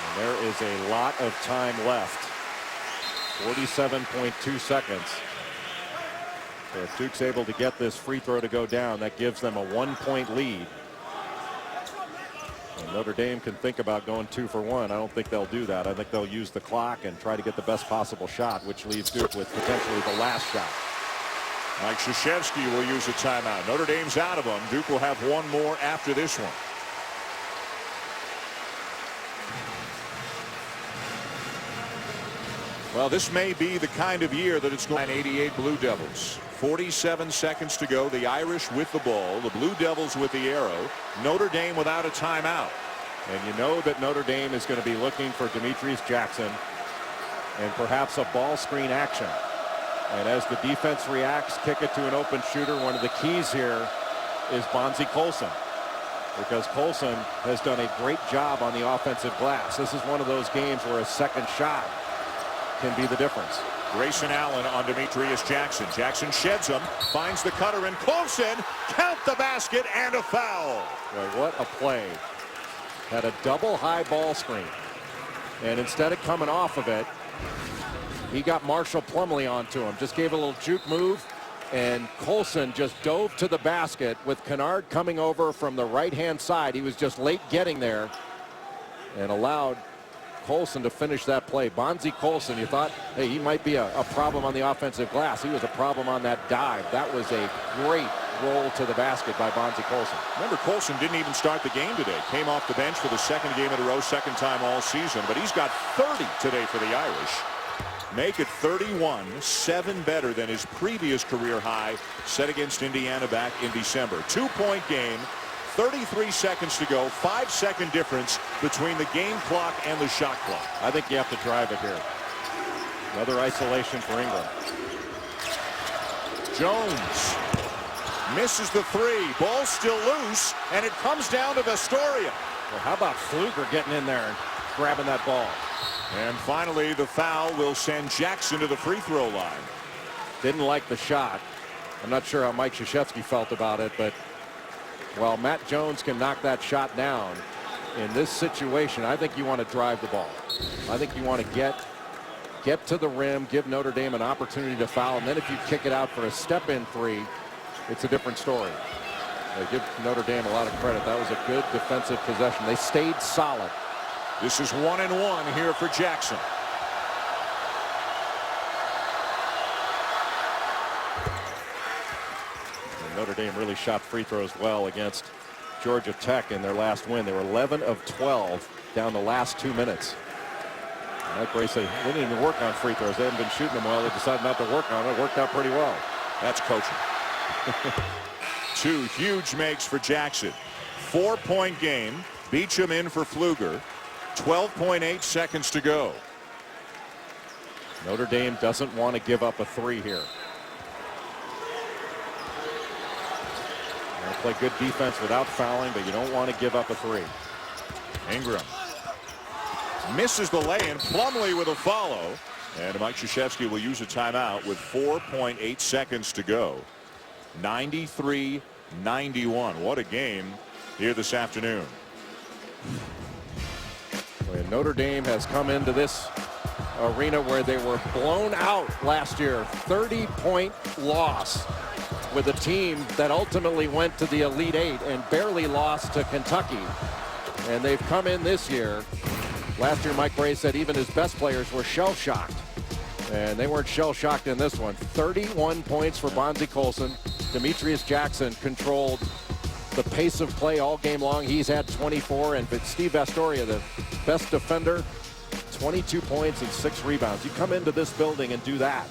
And there is a lot of time left. 47.2 seconds. So if Duke's able to get this free throw to go down, that gives them a 1-point lead. And Notre Dame can think about going 2 for 1. I don't think they'll do that. I think they'll use the clock and try to get the best possible shot, which leaves Duke with potentially the last shot. Mike Krzyzewski will use a timeout. Notre Dame's out of them. Duke will have one more after this one. Well, this may be the kind of year that it's going. 88 Blue Devils. 47 seconds to go. The Irish with the ball. The Blue Devils with the arrow. Notre Dame without a timeout. And you know that Notre Dame is going to be looking for Demetrius Jackson and perhaps a ball screen action. And as the defense reacts, kick it to an open shooter. One of the keys here is Bonzi Colson, because Colson has done a great job on the offensive glass. This is one of those games where a second shot can be the difference. Grayson Allen on Demetrius Jackson. Jackson sheds him, finds the cutter, and Colson count the basket and a foul. Boy, what a play. Had a double high ball screen, and instead of coming off of it, he got Marshall Plumlee onto him. Just gave a little juke move, and Colson just dove to the basket with Kennard coming over from the right-hand side. He was just late getting there and allowed Colson to finish that play. Bonzi Colson, you thought, hey, he might be a problem on the offensive glass. He was a problem on that dive. That was a great roll to the basket by Bonzi Colson. Remember, Colson didn't even start the game today. Came off the bench for the second game in a row, second time all season. But he's got 30 today for the Irish. Make it 31, 7 better than his previous career high set against Indiana back in December. 2-point game. 33 seconds to go. 5-second difference between the game clock and the shot clock. I think you have to drive it here. Another isolation for Ingram. Jones misses the three. Ball still loose, and it comes down to Vastoria. Well, how about Fluker getting in there and grabbing that ball? And finally, the foul will send Jackson to the free throw line. Didn't like the shot. I'm not sure how Mike Krzyzewski felt about it, but while Matt Jones can knock that shot down, in this situation, I think you want to drive the ball. I think you want to get to the rim, give Notre Dame an opportunity to foul, and then if you kick it out for a step-in three, it's a different story. They give Notre Dame a lot of credit. That was a good defensive possession. They stayed solid. This is 1-1 here for Jackson. Notre Dame really shot free throws well against Georgia Tech in their last win. They were 11 of 12 down the last 2 minutes. And like Ray said, they didn't even work on free throws. They hadn't been shooting them well. They decided not to work on it. It worked out pretty well. That's coaching. 2 huge makes for Jackson. 4-point game. Beecham in for Pfluger. 12.8 seconds to go. Notre Dame doesn't want to give up a three here. You play good defense without fouling, but you don't want to give up a three. Ingram misses the lay-in. Plumlee with a follow. And Mike Krzyzewski will use a timeout with 4.8 seconds to go. 93-91. What a game here this afternoon. When Notre Dame has come into this arena where they were blown out last year. 30-point loss with a team that ultimately went to the Elite Eight and barely lost to Kentucky. And they've come in this year. Last year, Mike Brey said even his best players were shell-shocked. And they weren't shell-shocked in this one. 31 points for Bonzie Colson. Demetrius Jackson controlled the pace of play all game long. He's had 24. And Steve Vastoria, the best defender, 22 points and 6 rebounds. You come into this building and do that.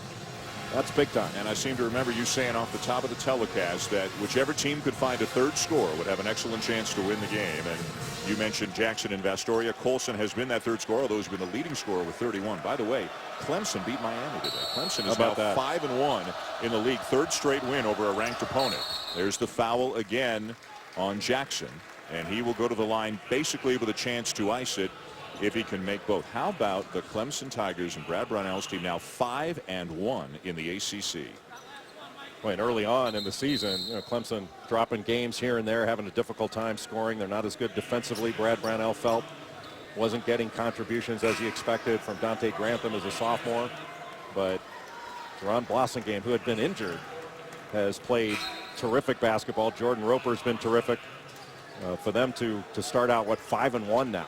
That's big time. And I seem to remember you saying off the top of the telecast that whichever team could find a third scorer would have an excellent chance to win the game. And you mentioned Jackson and Vastoria. Colson has been that third scorer, although he's been the leading scorer with 31. By the way, Clemson beat Miami today. Clemson is now 5-1 in the league. Third straight win over a ranked opponent. There's the foul again on Jackson. And he will go to the line basically with a chance to ice it if he can make both. How about the Clemson Tigers and Brad Brownell's team now 5-1 in the ACC? And early on in the season, Clemson dropping games here and there, having a difficult time scoring. They're not as good defensively. Brad Brownell felt wasn't getting contributions as he expected from Dante Grantham as a sophomore. But Deron Blossomgame, who had been injured, has played terrific basketball. Jordan Roper's been terrific. For them to start out, 5-1 now.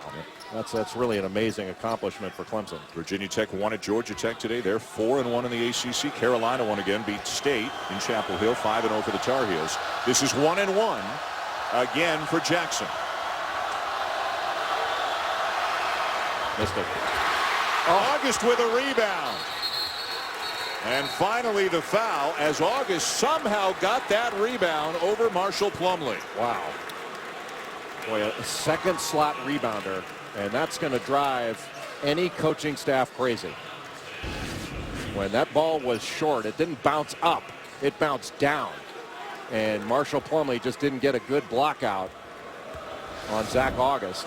That's really an amazing accomplishment for Clemson. Virginia Tech won at Georgia Tech today. They're 4-1 in the ACC. Carolina won again, beat State in Chapel Hill, 5-0 for the Tar Heels. This is 1-1 again for Jackson. Missed it. August with a rebound. And finally the foul as August somehow got that rebound over Marshall Plumlee. Wow. Boy, a second slot rebounder, and that's going to drive any coaching staff crazy. When that ball was short, it didn't bounce up, it bounced down. And Marshall Plumlee just didn't get a good block out on Zach August.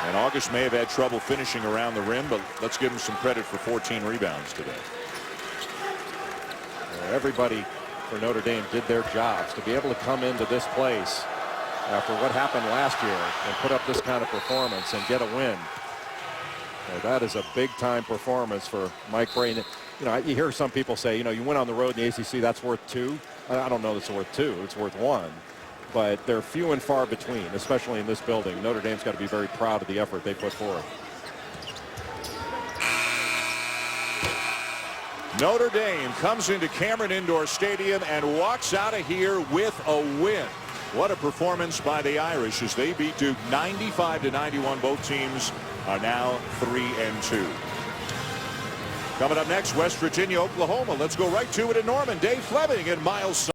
And August may have had trouble finishing around the rim, but let's give him some credit for 14 rebounds today. Everybody for Notre Dame did their jobs. To be able to come into this place after what happened last year and put up this kind of performance and get a win. That is a big-time performance for Mike Brey. You hear some people say, you win on the road in the ACC, that's worth 2. I don't know that's worth 2. It's worth 1. But they're few and far between, especially in this building. Notre Dame's got to be very proud of the effort they put forth. Notre Dame comes into Cameron Indoor Stadium and walks out of here with a win. What a performance by the Irish as they beat Duke 95-91. Both teams are now 3-2. Coming up next, West Virginia, Oklahoma. Let's go right to it in Norman. Dave Fleming and Miles